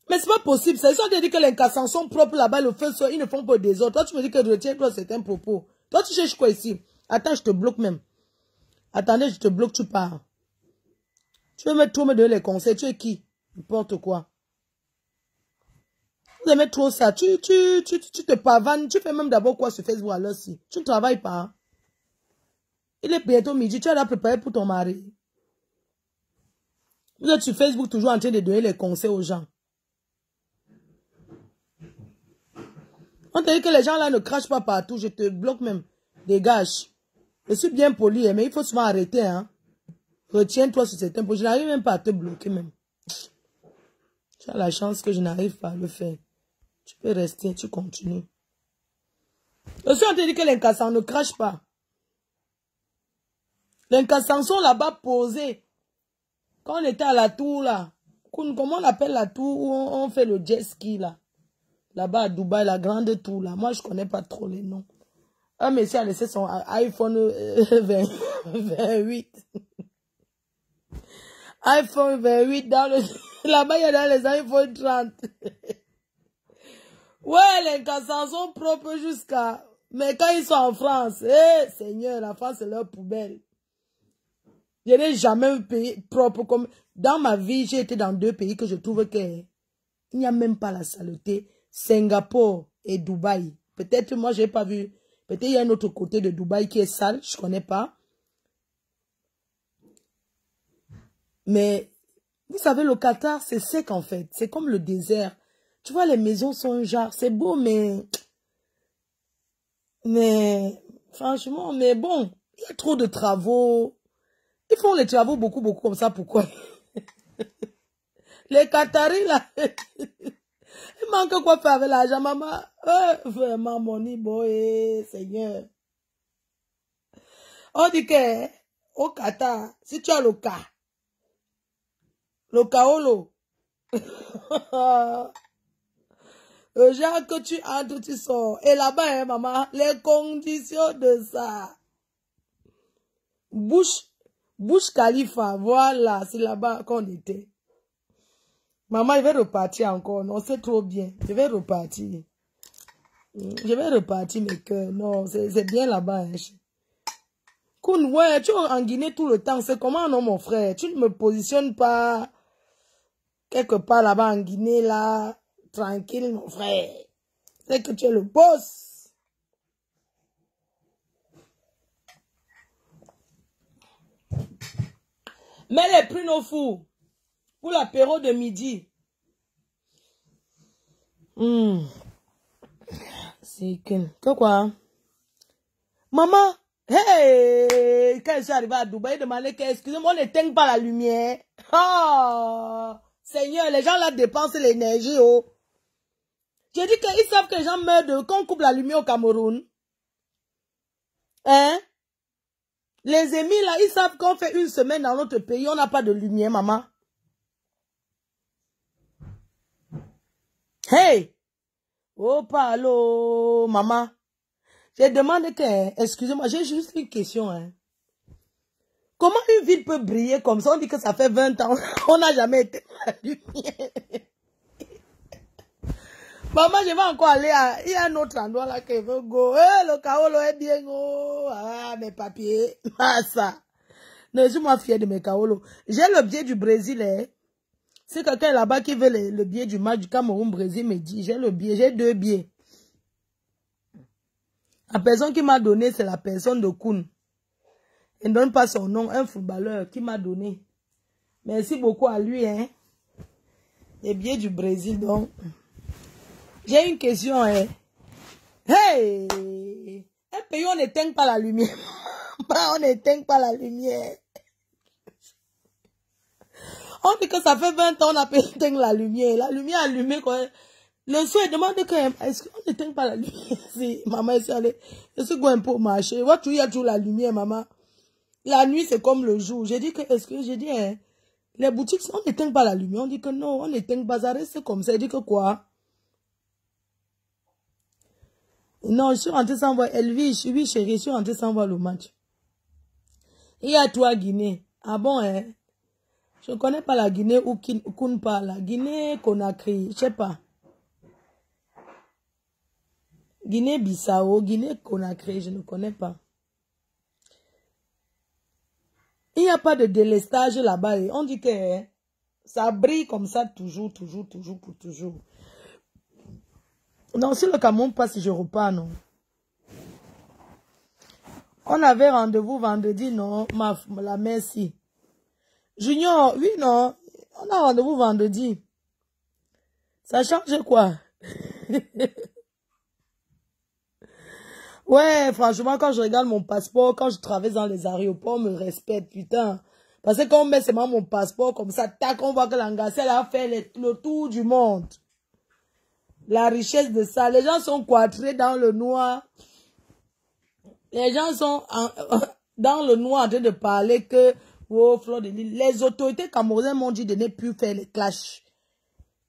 Mais c'est pas possible. C'est ça qui dit que les cassants sont propres là-bas, le feu, ils ne font pas des autres. Toi, tu me dis que retiens-toi certains propos. Toi, tu cherches quoi ici? Attends, je te bloque même. Attendez, je te bloque, tu pars. Tu veux me donner les conseils, tu es qui? N'importe quoi. Vous aimez trop ça. Tu te pavanes. Tu fais même d'abord quoi sur Facebook alors si. Tu ne travailles pas. Hein? Il est bientôt midi. Tu as préparé pour ton mari. Vous êtes sur Facebook toujours en train de donner les conseils aux gens. On te dit que les gens là ne crachent pas partout. Je te bloque même. Dégage. Je suis bien poli, mais il faut souvent arrêter. Hein? Retiens-toi sur certains points. Je n'arrive même pas à te bloquer même. Tu as la chance que je n'arrive pas à le faire. Tu peux rester, tu continues. Je suis en train de dire que les Kassans ne crachent pas. Les Kassans sont là-bas posés. Quand on était à la tour là, comment on appelle la tour où on fait le jet ski là? là-bas à Dubaï, la grande tour, là. Moi, je connais pas trop les noms. Un monsieur a laissé son iPhone 28. iPhone 28 dans le... Là-bas, il y a dans les iPhone 30. Ouais, les cassants sont propres jusqu'à... Mais quand ils sont en France, Seigneur, la France, c'est leur poubelle. Je n'ai jamais eu un pays propre comme... Dans ma vie, j'ai été dans 2 pays que je trouve que... Il n'y a même pas la saleté. Singapour et Dubaï. Peut-être moi, je n'ai pas vu... Peut-être il y a un autre côté de Dubaï qui est sale, je ne connais pas. Mais, vous savez, le Qatar, c'est sec en fait. C'est comme le désert. Tu vois, les maisons sont un genre. C'est beau, mais, franchement, mais bon, il y a trop de travaux. Ils font les travaux beaucoup comme ça. Pourquoi? Les Qataris, là, il manque quoi faire avec l'argent, maman? Vraiment, mon boy, Seigneur. On dit que, au Qatar, si tu as le kaolo, le genre que tu entres, tu sors. Et là-bas, hein, maman, les conditions de ça. Bush Khalifa, voilà, c'est là-bas qu'on était. Maman, je vais repartir encore. Non, c'est trop bien. Je vais repartir. Je vais repartir, mes cœurs. Non, c'est bien là-bas. Hein. Koun, ouais, tu es en Guinée tout le temps. C'est comment, non, mon frère? Tu ne me positionnes pas quelque part là-bas en Guinée, là, tranquille, mon frère. C'est que tu es le boss. Mets les prunes au four pour l'apéro de midi. C'est que quoi? Maman, hey, quand je suis arrivée à Dubaï, il demandait que, excusez-moi, on n'éteigne pas la lumière. Oh, Seigneur, les gens là dépensent l'énergie, oh. J'ai dit qu'ils savent que les gens meurent quand on coupe la lumière au Cameroun. Hein? Les émis là, ils savent qu'on fait 1 semaine dans notre pays, on n'a pas de lumière, maman. Hey! Oh, palo, maman. J'ai demandé que, excusez-moi, j'ai juste une question, hein. Comment une ville peut briller comme ça? On dit que ça fait 20 ans, on n'a jamais été la lumière. Maman, je vais encore aller à... Il y a un autre endroit là que je veux go. Le kaolo est bien, oh. Ah, mes papiers. Ah, ça. Non, je suis moi fière de mes kaolo. J'ai le billet du Brésil, hein. Si quelqu'un là-bas qui veut le billet du match du Cameroun-Brésil me dit, j'ai le billet, j'ai 2 billets. La personne qui m'a donné, c'est la personne de Koun. Il ne donne pas son nom, un footballeur qui m'a donné. Merci beaucoup à lui, hein. Les billets du Brésil, donc. J'ai une question, hein. Hey! Un pays, on n'éteint pas la lumière. On n'éteint pas la lumière. On dit que ça fait 20 ans, on a pu éteindre la lumière. La lumière allumée, quoi. Le soir, demande que, est-ce qu'on n'éteint pas la lumière? Si, maman, est allée, est-ce qu'on un peu marcher? What tu y a toujours la lumière, maman? La nuit, c'est comme le jour. J'ai dit que, j'ai dit, hein, les boutiques, on n'éteint pas la lumière. On dit que non, on n'éteint pas, ça reste comme ça. Il dit que quoi? Non, je suis rentrée sans voir. Elvie, oui, chérie, je suis rentrée sans voir le match. Il y a toi, Guinée. Ah bon, hein? Je ne connais pas la Guinée où Koun parle. La Guinée, Conakry, je sais pas. Guinée-Bissau, Guinée-Conakry, je ne connais pas. Il n'y a pas de délestage là-bas. On dit que ça brille comme ça toujours pour toujours. Non, si le Cameroun passe, je repars, non. On avait rendez-vous vendredi, non, la merci. Junior, oui, non, on a rendez-vous vendredi. Ça change quoi? Ouais, franchement, quand je regarde mon passeport, quand je traverse dans les aéroports, on me respecte, putain. Parce que quand on met seulement mon passeport comme ça, tac, on voit que l'Angassel a fait le tour du monde. La richesse de ça. Les gens sont cloîtrés dans le noir. Les gens sont dans le noir en train de parler que, oh, Fleur de Lys. Les autorités camerounaises m'ont dit de ne plus faire les clashs.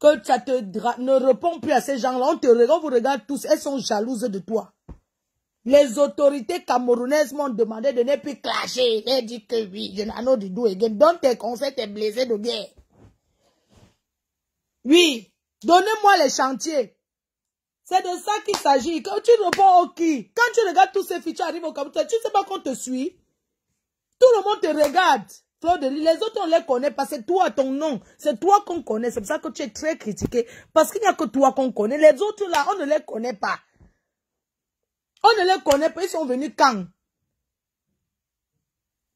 que ça ne répond plus à ces gens-là. On vous regarde tous, elles sont jalouses de toi. Les autorités camerounaises m'ont demandé de ne plus clasher. Elles disent que oui, je n'en ai du do again. Donne tes conseils, tes blessés de guerre. Oui, donnez-moi les chantiers. C'est de ça qu'il s'agit. Quand tu réponds au qui, quand tu regardes tous ces filles, tu arrives au Cameroun, tu ne sais pas qu'on te suit. Tout le monde te regarde. Fleur de Lys, les autres, on ne les connaît pas. C'est toi, ton nom. C'est toi qu'on connaît. C'est pour ça que tu es très critiqué. Parce qu'il n'y a que toi qu'on connaît. Les autres, là, on ne les connaît pas. On ne les connaît pas. Ils sont venus quand?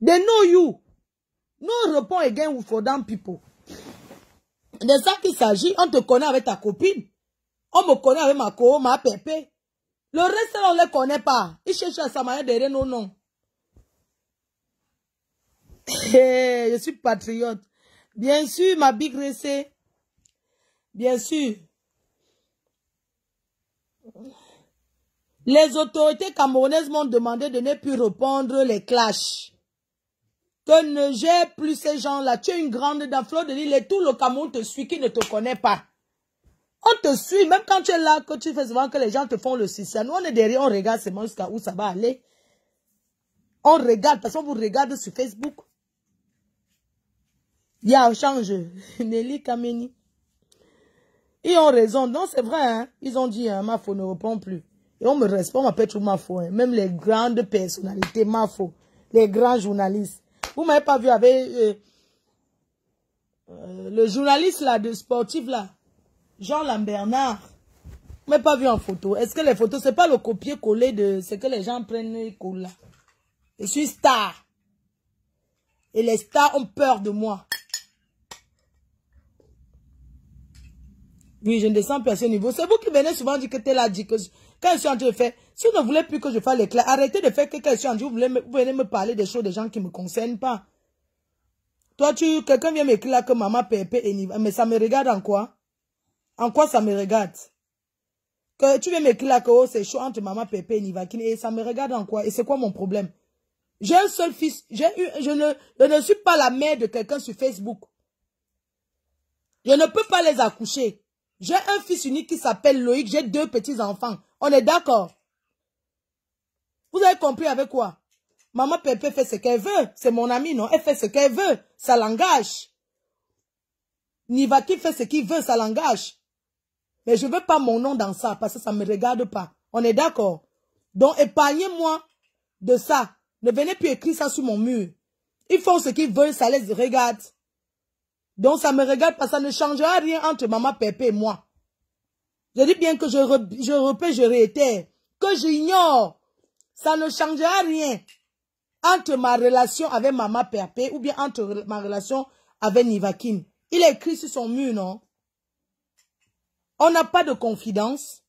They know you. No répond again for them people. De ça qu'il s'agit. On te connaît avec ta copine. On me connaît avec ma pépé. Le reste, là, on ne les connaît pas. Ils cherchent à sa manière derrière nos noms. Je suis patriote. Bien sûr, ma big recée. Bien sûr. Les autorités camerounaises m'ont demandé de ne plus répondre les clashs. Que ne gère plus ces gens-là. Tu es une grande dans Fleur de Lys et tout le Cameroun te suit qui ne te connaît pas. On te suit, même quand tu es là, que tu fais souvent que les gens te font le suicide. Nous, on est derrière, on regarde seulement jusqu'à où ça va aller. On regarde, parce qu'on vous regarde sur Facebook. Il y a un change. Nelly Kameni. Ils ont raison. Non, c'est vrai. Hein? Ils ont dit, hein, Mafo ne répond plus. Et on me respecte, on m'appelle tout Mafo. Hein? Même les grandes personnalités, Mafo. Les grands journalistes. Vous m'avez pas vu avec le journaliste là, de sportif là. Jean Lambernard. Vous m'avez pas vu en photo. Est-ce que les photos, c'est pas le copier-coller de ce que les gens prennent et collent là? Je suis star. Et les stars ont peur de moi. Oui, je ne descends plus à ce niveau. C'est vous qui venez souvent dire que tu es là, dit que quand je suis en train de faire, si vous ne voulez plus que je fasse l'éclat, arrêtez de faire que quand je suis en train de vous venez me parler des choses des gens qui ne me concernent pas. Toi, quelqu'un vient m'écrire là que maman Pépé et Niva, mais ça me regarde en quoi? En quoi ça me regarde? Que tu viens m'écrire là que oh, c'est chaud entre maman Pépé et Niva, et ça me regarde en quoi? Et c'est quoi mon problème? J'ai un seul fils, je ne suis pas la mère de quelqu'un sur Facebook. Je ne peux pas les accoucher. J'ai un fils unique qui s'appelle Loïc. J'ai 2 petits-enfants. On est d'accord? Vous avez compris avec quoi? Maman Pépé fait ce qu'elle veut. C'est mon amie, non? Elle fait ce qu'elle veut. Ça l'engage. Nivaki fait ce qu'il veut. Ça l'engage. Mais je ne veux pas mon nom dans ça parce que ça ne me regarde pas. On est d'accord? Donc, épargnez-moi de ça. Ne venez plus écrire ça sur mon mur. Ils font ce qu'ils veulent. Ça les regarde. Donc, ça me regarde pas. Ça ne changera rien entre maman Pépé et moi. Je dis bien que je répète, je réitère. Que j'ignore. Ça ne changera rien entre ma relation avec maman Pépé ou bien entre ma relation avec Nivakin. Il est écrit sur son mur, non? On n'a pas de confidence.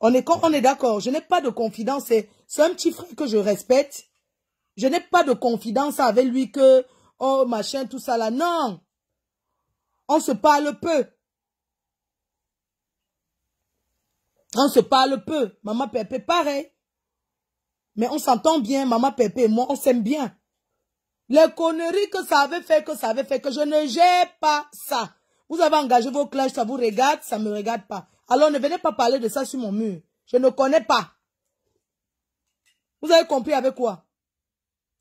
On est d'accord. Je n'ai pas de confidence. C'est un petit frère que je respecte. Je n'ai pas de confidence avec lui que, oh, machin, tout ça là. Non. On se parle peu. On se parle peu. Maman Pépé, pareil. Mais on s'entend bien. Maman Pépé et moi, on s'aime bien. Les conneries que ça avait fait, que je ne gère pas ça. Vous avez engagé vos clashs, ça vous regarde, ça ne me regarde pas. Alors ne venez pas parler de ça sur mon mur. Je ne connais pas. Vous avez compris avec quoi?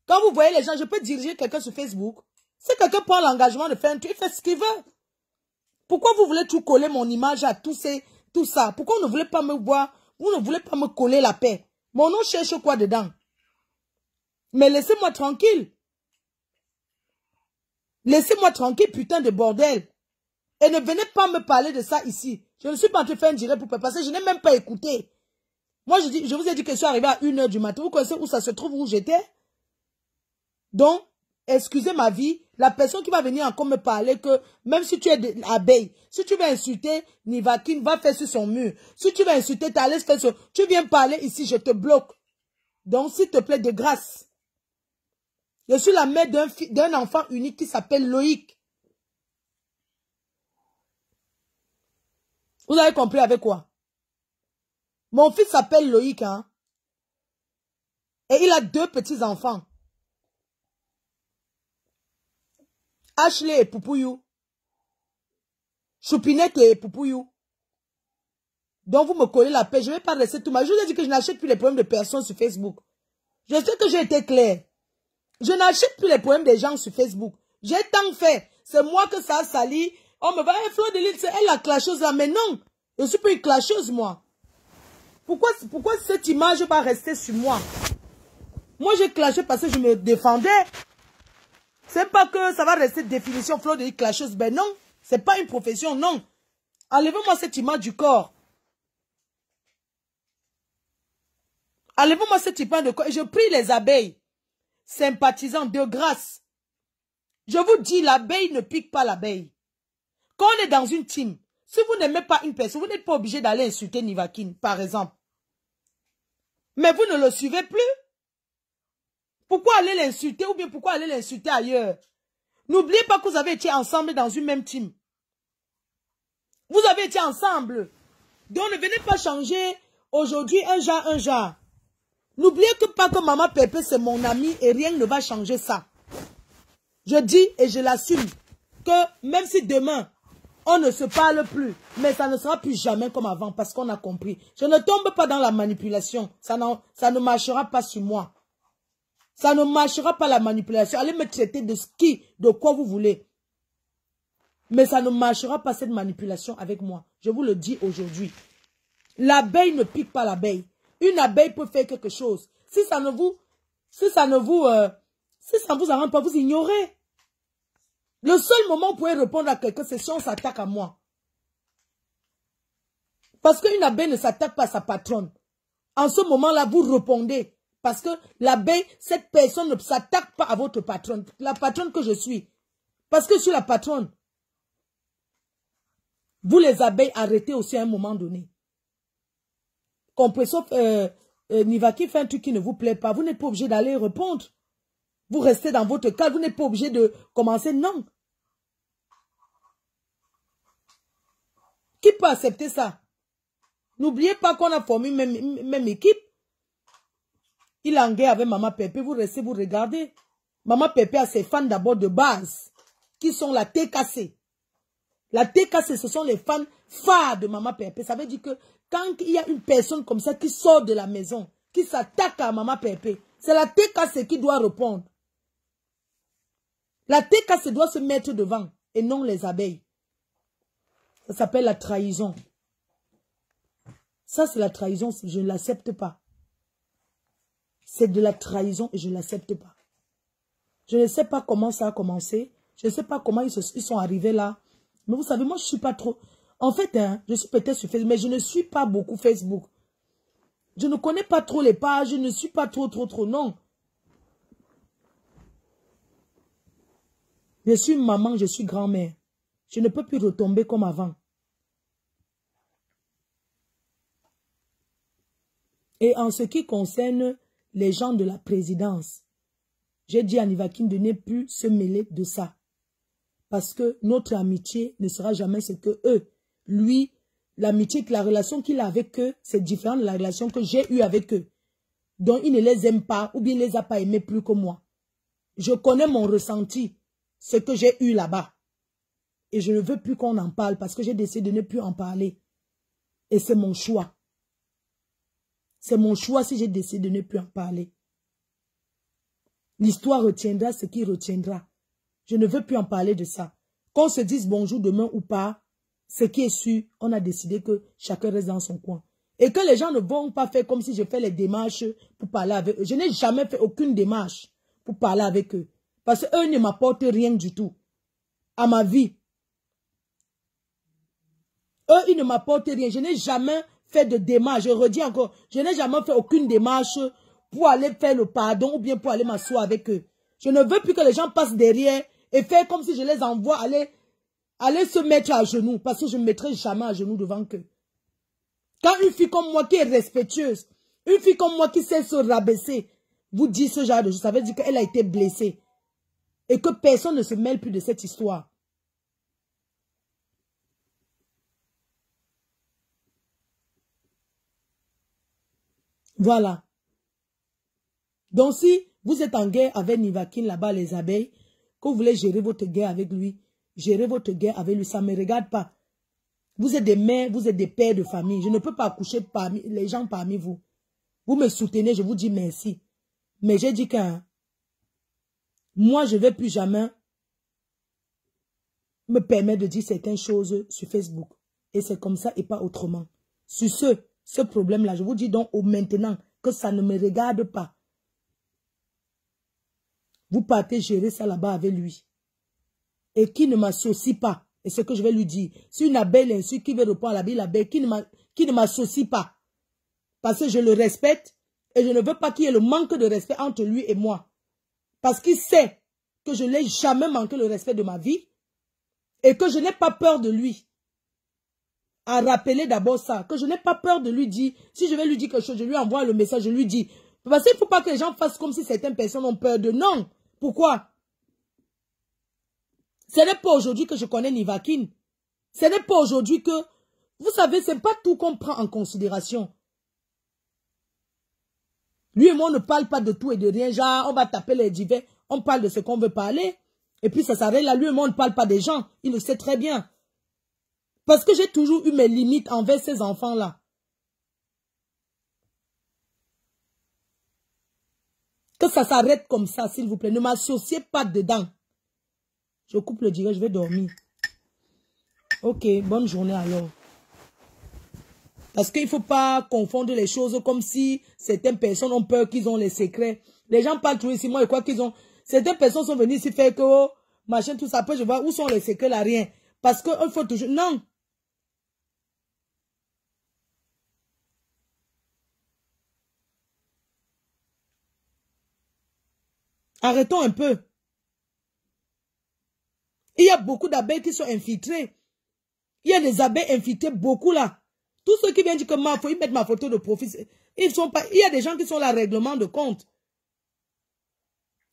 Quand vous voyez les gens, je peux diriger quelqu'un sur Facebook. Si quelqu'un prend l'engagement de faire un truc, il fait ce qu'il veut. Pourquoi vous voulez tout coller mon image à tout ça? Pourquoi vous ne voulez pas me voir? Vous ne voulez pas me coller la paix? Mon nom cherche quoi dedans? Mais laissez-moi tranquille. Laissez-moi tranquille, putain de bordel. Et ne venez pas me parler de ça ici. Je ne suis pas en train de faire un direct pour passer. Je n'ai même pas écouté. Moi, je vous ai dit que je suis arrivé à 1 h du matin. Vous connaissez où ça se trouve, où j'étais? Donc, excusez ma vie. La personne qui va venir encore me parler que même si tu es abeille, si tu veux insulter Nivakin, va faire sur son mur. Si tu veux insulter ta laisse faire sur... Tu viens parler ici, je te bloque. Donc, s'il te plaît, de grâce. Je suis la mère d'un enfant unique qui s'appelle Loïc. Vous avez compris avec quoi? Mon fils s'appelle Loïc, hein. Et il a 2 petits-enfants. Ashley et Poupouyou. Choupinette et Poupouyou. Donc vous me collez la paix. Je ne vais pas rester tout mal. Je vous ai dit que je n'achète plus les problèmes de personnes sur Facebook. Je sais que j'ai été clair. Je n'achète plus les problèmes des gens sur Facebook. J'ai tant fait. C'est moi que ça a sali. On me va, Fleur de Lys, c'est elle la clasheuse là. Mais non, je ne suis pas une clasheuse, moi. Pourquoi cette image va rester sur moi? Moi, j'ai clashé parce que je me défendais. C'est pas que ça va rester définition Fleur de Lys clasheuse. Ben non, c'est pas une profession, non. Enlevez-moi cette image du corps. Enlevez-moi cette image de corps. Et je prie les abeilles, sympathisants de grâce. Je vous dis, l'abeille ne pique pas l'abeille. Quand on est dans une team, si vous n'aimez pas une personne, vous n'êtes pas obligé d'aller insulter Nivakin, par exemple. Mais vous ne le suivez plus. Pourquoi aller l'insulter ou bien pourquoi aller l'insulter ailleurs? N'oubliez pas que vous avez été ensemble dans une même team. Vous avez été ensemble. Donc ne venez pas changer aujourd'hui un genre. N'oubliez pas que Maman Pépé c'est mon ami et rien ne va changer ça. Je dis et je l'assume que même si demain on ne se parle plus, mais ça ne sera plus jamais comme avant parce qu'on a compris. Je ne tombe pas dans la manipulation. Ça ne marchera pas sur moi. Ça ne marchera pas la manipulation. Allez me traiter de quoi vous voulez. Mais ça ne marchera pas cette manipulation avec moi. Je vous le dis aujourd'hui. L'abeille ne pique pas l'abeille. Une abeille peut faire quelque chose. Si ça ne vous arrange pas, vous ignorez. Le seul moment où vous pouvez répondre à quelqu'un, c'est si on s'attaque à moi. Parce qu'une abeille ne s'attaque pas à sa patronne. En ce moment-là, vous répondez. Parce que l'abeille, cette personne ne s'attaque pas à votre patronne. La patronne que je suis. Parce que je suis la patronne. Vous les abeilles, arrêtez aussi à un moment donné. Comprenez, sauf Nivakin fait un truc qui ne vous plaît pas. Vous n'êtes pas obligé d'aller répondre. Vous restez dans votre cas. Vous n'êtes pas obligé de commencer. Non. Qui peut accepter ça? N'oubliez pas qu'on a formé même équipe. Il a en guerre avec Maman Pépé. Vous restez, vous regardez. Maman Pépé a ses fans d'abord de base. Qui sont la TKC. La TKC, ce sont les fans phares de Maman Pépé. Ça veut dire que quand il y a une personne comme ça qui sort de la maison, qui s'attaque à Maman Pépé, c'est la TKC qui doit répondre. La TKC doit se mettre devant et non les abeilles. Ça s'appelle la trahison. Ça, c'est la trahison. Je ne l'accepte pas. C'est de la trahison et je ne l'accepte pas. Je ne sais pas comment ça a commencé. Je ne sais pas comment ils sont arrivés là. Mais vous savez, moi, je ne suis pas trop... En fait, je suis peut-être sur Facebook, mais je ne suis pas beaucoup Facebook. Je ne connais pas trop les pages. Je ne suis pas trop, non. Je suis maman, je suis grand-mère. Je ne peux plus retomber comme avant. Et en ce qui concerne les gens de la présidence, j'ai dit à Nivakin de ne plus se mêler de ça. Parce que notre amitié ne sera jamais ce que eux. Lui, l'amitié, la relation qu'il a avec eux, c'est différent de la relation que j'ai eue avec eux. Donc, il ne les aime pas ou bien il ne les a pas aimés plus que moi. Je connais mon ressenti, ce que j'ai eu là-bas. Et je ne veux plus qu'on en parle parce que j'ai décidé de ne plus en parler. Et c'est mon choix. C'est mon choix si j'ai décidé de ne plus en parler. L'histoire retiendra ce qui retiendra. Je ne veux plus en parler de ça. Qu'on se dise bonjour demain ou pas, ce qui est sûr, on a décidé que chacun reste dans son coin. Et que les gens ne vont pas faire comme si je fais les démarches pour parler avec eux. Je n'ai jamais fait aucune démarche pour parler avec eux. Parce qu'eux ne m'apportent rien du tout à ma vie. Eux, ils ne m'apportent rien. Je n'ai jamais fait de démarche. Je redis encore, je n'ai jamais fait aucune démarche pour aller faire le pardon ou bien pour aller m'asseoir avec eux. Je ne veux plus que les gens passent derrière et faire comme si je les envoie aller se mettre à genoux. Parce que je ne me mettrai jamais à genoux devant eux. Quand une fille comme moi qui est respectueuse, une fille comme moi qui sait se rabaisser, vous dit ce genre de choses, ça veut dire qu'elle a été blessée. Et que personne ne se mêle plus de cette histoire. Voilà. Donc si vous êtes en guerre avec Nivakin là-bas, les abeilles, que vous voulez gérer votre guerre avec lui, gérez votre guerre avec lui, ça ne me regarde pas. Vous êtes des mères, vous êtes des pères de famille. Je ne peux pas accoucher parmi les gens parmi vous. Vous me soutenez, je vous dis merci. Mais j'ai dit que moi, je ne vais plus jamais me permettre de dire certaines choses sur Facebook. Et c'est comme ça et pas autrement. Sur ce problème-là, je vous dis donc maintenant que ça ne me regarde pas. Vous partez gérer ça là-bas avec lui. Et qui ne m'associe pas. Et ce que je vais lui dire. Si une abeille insulte, qui veut répondre à l'abeille, qui ne m'associe pas. Parce que je le respecte. Et je ne veux pas qu'il y ait le manque de respect entre lui et moi. Parce qu'il sait que je n'ai jamais manqué le respect de ma vie. Et que je n'ai pas peur de lui. À rappeler d'abord ça. Que je n'ai pas peur de lui dire. Si je vais lui dire quelque chose, je lui envoie le message, je lui dis. Parce qu'il ne faut pas que les gens fassent comme si certaines personnes ont peur de non. Pourquoi? Ce n'est pas aujourd'hui que je connais Nivakin. Ce n'est pas aujourd'hui que... Vous savez, ce n'est pas tout qu'on prend en considération. Lui et moi, on ne parle pas de tout et de rien. Genre, on va taper les divers. On parle de ce qu'on veut parler. Et puis ça s'arrête là. Lui et moi, on ne parle pas des gens. Il le sait très bien. Parce que j'ai toujours eu mes limites envers ces enfants-là. Que ça s'arrête comme ça, s'il vous plaît. Ne m'associez pas dedans. Je coupe le direct, je vais dormir. Ok, bonne journée alors. Parce qu'il ne faut pas confondre les choses comme si certaines personnes ont peur qu'ils ont les secrets. Les gens parlent toujours ici, moi je crois qu'ils ont... Certaines personnes sont venues ici faire que, oh, machin, tout ça. Après je vois où sont les secrets là, rien. Parce qu'il faut toujours... Non. Arrêtons un peu. Il y a beaucoup d'abeilles qui sont infiltrées. Il y a des abeilles infiltrées, beaucoup là. Tous ceux qui viennent dire que ils mettent ma photo de profil. Ils sont pas, il y a des gens qui sont là, règlement de compte.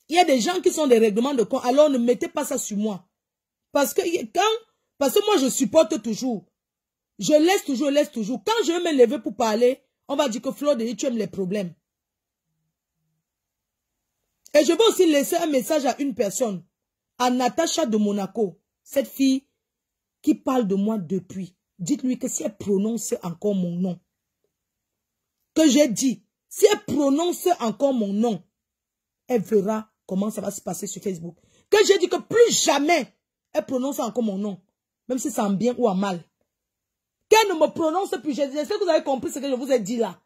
Il y a des gens qui sont des règlements de compte. Alors ne mettez pas ça sur moi. Parce que moi je supporte toujours. Je laisse toujours. Quand je vais me lever pour parler, on va dire que Flo de tu aimes les problèmes. Et je vais aussi laisser un message à une personne. À Natacha de Monaco. Cette fille qui parle de moi depuis. Dites-lui que si elle prononce encore mon nom. Que j'ai dit. Si elle prononce encore mon nom. Elle verra comment ça va se passer sur Facebook. Que j'ai dit que plus jamais elle prononce encore mon nom. Même si c'est en bien ou en mal. Qu'elle ne me prononce plus. J'espère que vous avez compris ce que je vous ai dit là.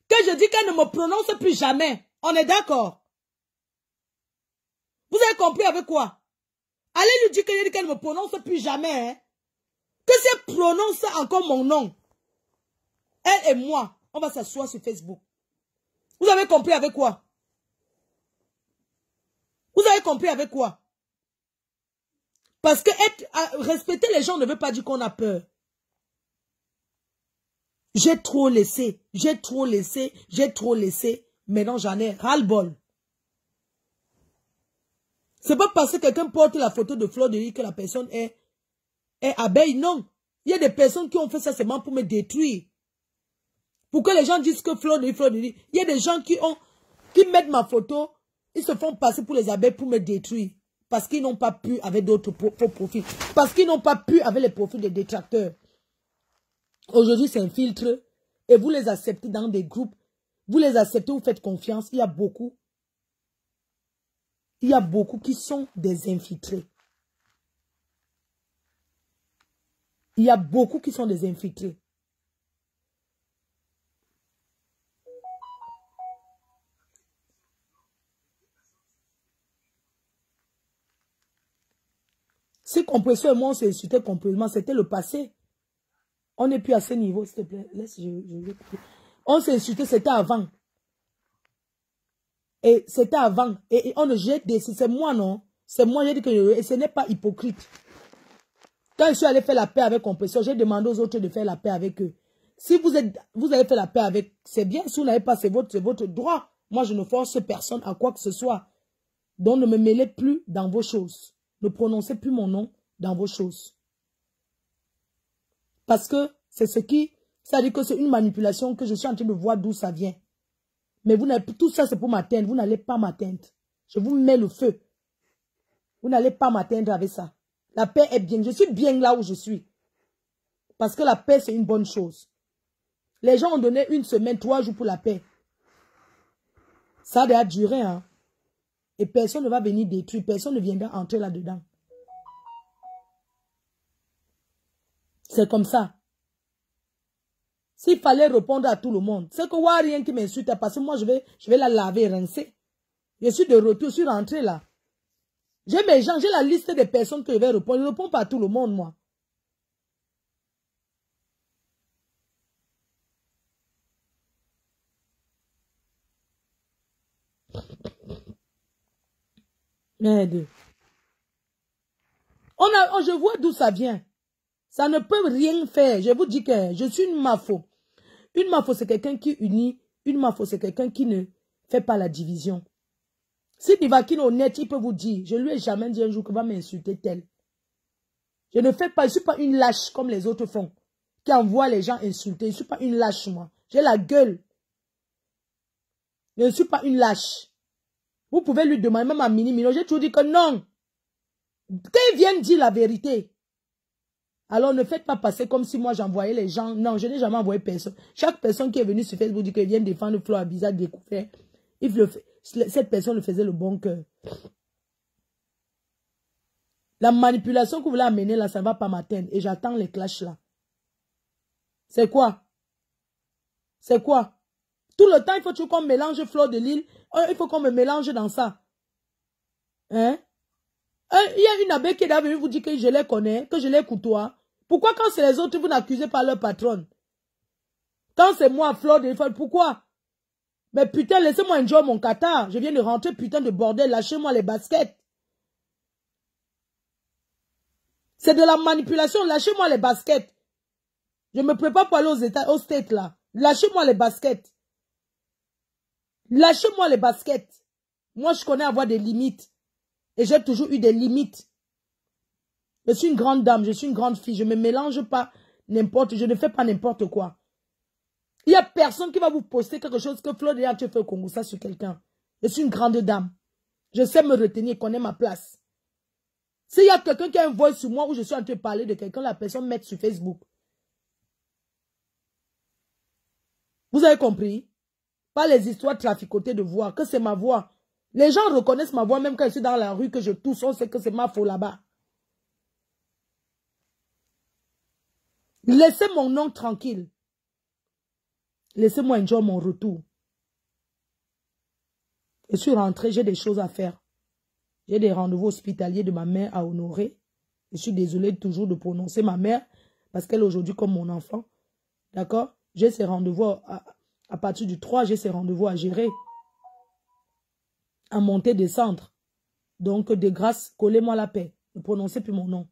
Que je dis qu'elle ne me prononce plus jamais. On est d'accord? Vous avez compris avec quoi? Allez lui dire qu'elle ne me prononce plus jamais. Hein? Que si elle prononce encore mon nom, elle et moi, on va s'asseoir sur Facebook. Vous avez compris avec quoi? Vous avez compris avec quoi? Parce que respecter les gens ne veut pas dire qu'on a peur. J'ai trop laissé. Maintenant, j'en ai ras-le-bol. C'est pas parce que quelqu'un porte la photo de Flo de Lis que la personne est abeille, non. Il y a des personnes qui ont fait ça seulement pour me détruire. Pour que les gens disent que Flo de Lis. Il y a des gens qui mettent ma photo, ils se font passer pour les abeilles pour me détruire. Parce qu'ils n'ont pas pu avec d'autres profils. Parce qu'ils n'ont pas pu avec les profils des détracteurs. Aujourd'hui, c'est un filtre. Et vous les acceptez dans des groupes. Vous les acceptez, vous faites confiance. Il y a beaucoup qui sont des infiltrés. Il y a beaucoup qui sont des infiltrés. Si Compresseur et moi on s'est insulté complètement, c'était le passé. On n'est plus à ce niveau, s'il te plaît. Laisse, je vais couper. On s'est insulté, c'était avant. Et c'était avant. Et on ne jette des... C'est moi, non? C'est moi, j'ai dit que... Et ce n'est pas hypocrite. Quand je suis allé faire la paix avec Compresseur, j'ai demandé aux autres de faire la paix avec eux. Si vous avez fait la paix avec... C'est bien. Si vous n'avez pas, c'est votre droit. Moi, je ne force personne à quoi que ce soit. Donc, ne me mêlez plus dans vos choses. Ne prononcez plus mon nom dans vos choses. Parce que c'est ce qui... Ça dit que c'est une manipulation que je suis en train de voir d'où ça vient. Mais vous n'avez tout ça, c'est pour m'atteindre. Vous n'allez pas m'atteindre. Je vous mets le feu. Vous n'allez pas m'atteindre avec ça. La paix est bien. Je suis bien là où je suis. Parce que la paix, c'est une bonne chose. Les gens ont donné 1 semaine, 3 jours pour la paix. Ça a déjà duré, hein. Et personne ne va venir détruire. Personne ne viendra entrer là-dedans. C'est comme ça. S'il fallait répondre à tout le monde, c'est que moi, rien qui m'insulte, parce que moi, je vais la laver et rincer. Je suis de retour, je suis rentré là. J'ai mes gens, j'ai la liste des personnes que je vais répondre. Je ne réponds pas à tout le monde, moi. Merde. Je vois d'où ça vient. Ça ne peut rien faire. Je vous dis que je suis une mafo. Une mafo, c'est quelqu'un qui unit. Une mafo, c'est quelqu'un qui ne fait pas la division. Si Divakine est honnête, il peut vous dire, je lui ai jamais dit un jour qu'il va m'insulter tel. Je ne fais pas, je ne suis pas une lâche comme les autres font, qui envoient les gens insulter. Je ne suis pas une lâche, moi. J'ai la gueule. Je ne suis pas une lâche. Vous pouvez lui demander, même à Mini-Mino, j'ai toujours dit que non. Qu'il vienne dire la vérité. Alors ne faites pas passer comme si moi j'envoyais les gens. Non, je n'ai jamais envoyé personne. Chaque personne qui est venue sur Facebook dit qu'elle vient défendre Flo Abiza découvert. Cette personne le faisait le bon cœur. La manipulation que vous voulez amener là, ça ne va pas m'atteindre. Et j'attends les clashs là. C'est quoi? C'est quoi? Tout le temps, il faut toujours qu'on mélange Fleur de Lille. Il faut qu'on me mélange dans ça. Hein? Il y a une abbé qui est venue vous dire que je les connais, que je les côtoie. Pourquoi quand c'est les autres, vous n'accusez pas leur patronne? Quand c'est moi, Fleur de Lille, pourquoi? Mais putain, laissez-moi enjoy mon Qatar. Je viens de rentrer, putain de bordel. Lâchez-moi les baskets. C'est de la manipulation. Lâchez-moi les baskets. Je me prépare pour aller aux States là. Lâchez-moi les baskets. Lâchez-moi les baskets. Moi, je connais avoir des limites. Et j'ai toujours eu des limites. Je suis une grande dame, je suis une grande fille. Je ne me mélange pas n'importe, je ne fais pas n'importe quoi. Il n'y a personne qui va vous poster quelque chose que Flo déjà tu fais au Congo, ça sur quelqu'un. Je suis une grande dame. Je sais me retenir, connais ma place. S'il y a quelqu'un qui a un voice sur moi où je suis en train de parler de quelqu'un, la personne met sur Facebook. Vous avez compris? Pas les histoires traficotées de voix, que c'est ma voix. Les gens reconnaissent ma voix même quand je suis dans la rue, que je tousse, on sait que c'est ma faute là-bas. Laissez mon nom tranquille. Laissez-moi enjoy mon retour. Je suis rentrée, j'ai des choses à faire. J'ai des rendez-vous hospitaliers de ma mère à honorer. Je suis désolée toujours de prononcer ma mère, parce qu'elle est aujourd'hui comme mon enfant. D'accord? J'ai ces rendez-vous, à partir du 3, j'ai ces rendez-vous à gérer. À monter, descendre. Donc, de grâce, collez-moi la paix. Ne prononcez plus mon nom.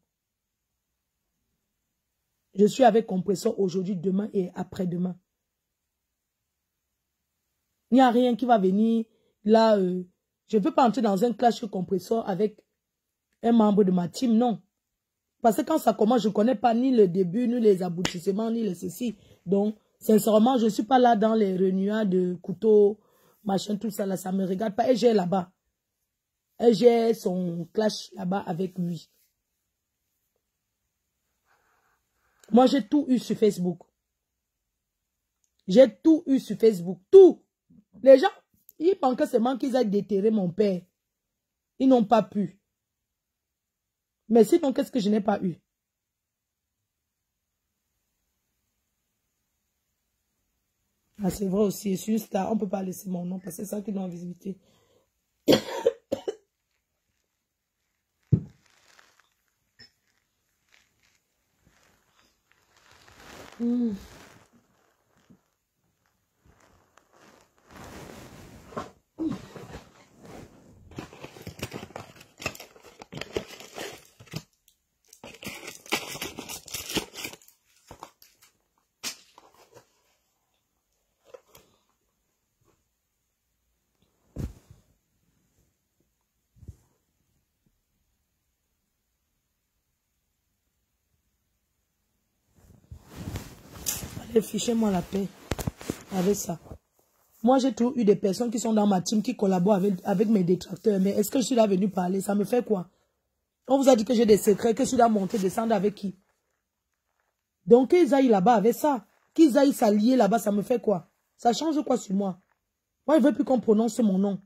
Je suis avec Compresseur aujourd'hui, demain et après-demain. Il n'y a rien qui va venir là. Je ne peux pas entrer dans un clash Compresseur avec un membre de ma team, non. Parce que quand ça commence, je ne connais pas ni le début, ni les aboutissements, ni les ceci. Donc, sincèrement, je ne suis pas là dans les renouades de couteau, machin, tout ça, là, ça ne me regarde pas. Et j'ai là-bas. Et j'ai son clash là-bas avec lui. Moi, j'ai tout eu sur Facebook. J'ai tout eu sur Facebook. Tout. Les gens, ils pensent que c'est moi qui ai déterré mon père. Ils n'ont pas pu. Mais sinon, qu'est-ce que je n'ai pas eu? Ah, c'est vrai aussi. Je suis une star. On ne peut pas laisser mon nom parce que c'est ça qui est en visibilité. Allez, fichez-moi la paix avec ça. Moi, j'ai toujours eu des personnes qui sont dans ma team, qui collaborent avec mes détracteurs. Mais est-ce que je suis là venu parler? Ça me fait quoi? On vous a dit que j'ai des secrets, que je suis là monter, descendre avec qui? Donc, qu'ils aillent là-bas avec ça. Qu'ils aillent s'allier là-bas, ça me fait quoi? Ça change quoi sur moi? Moi, je ne veux plus qu'on prononce mon nom.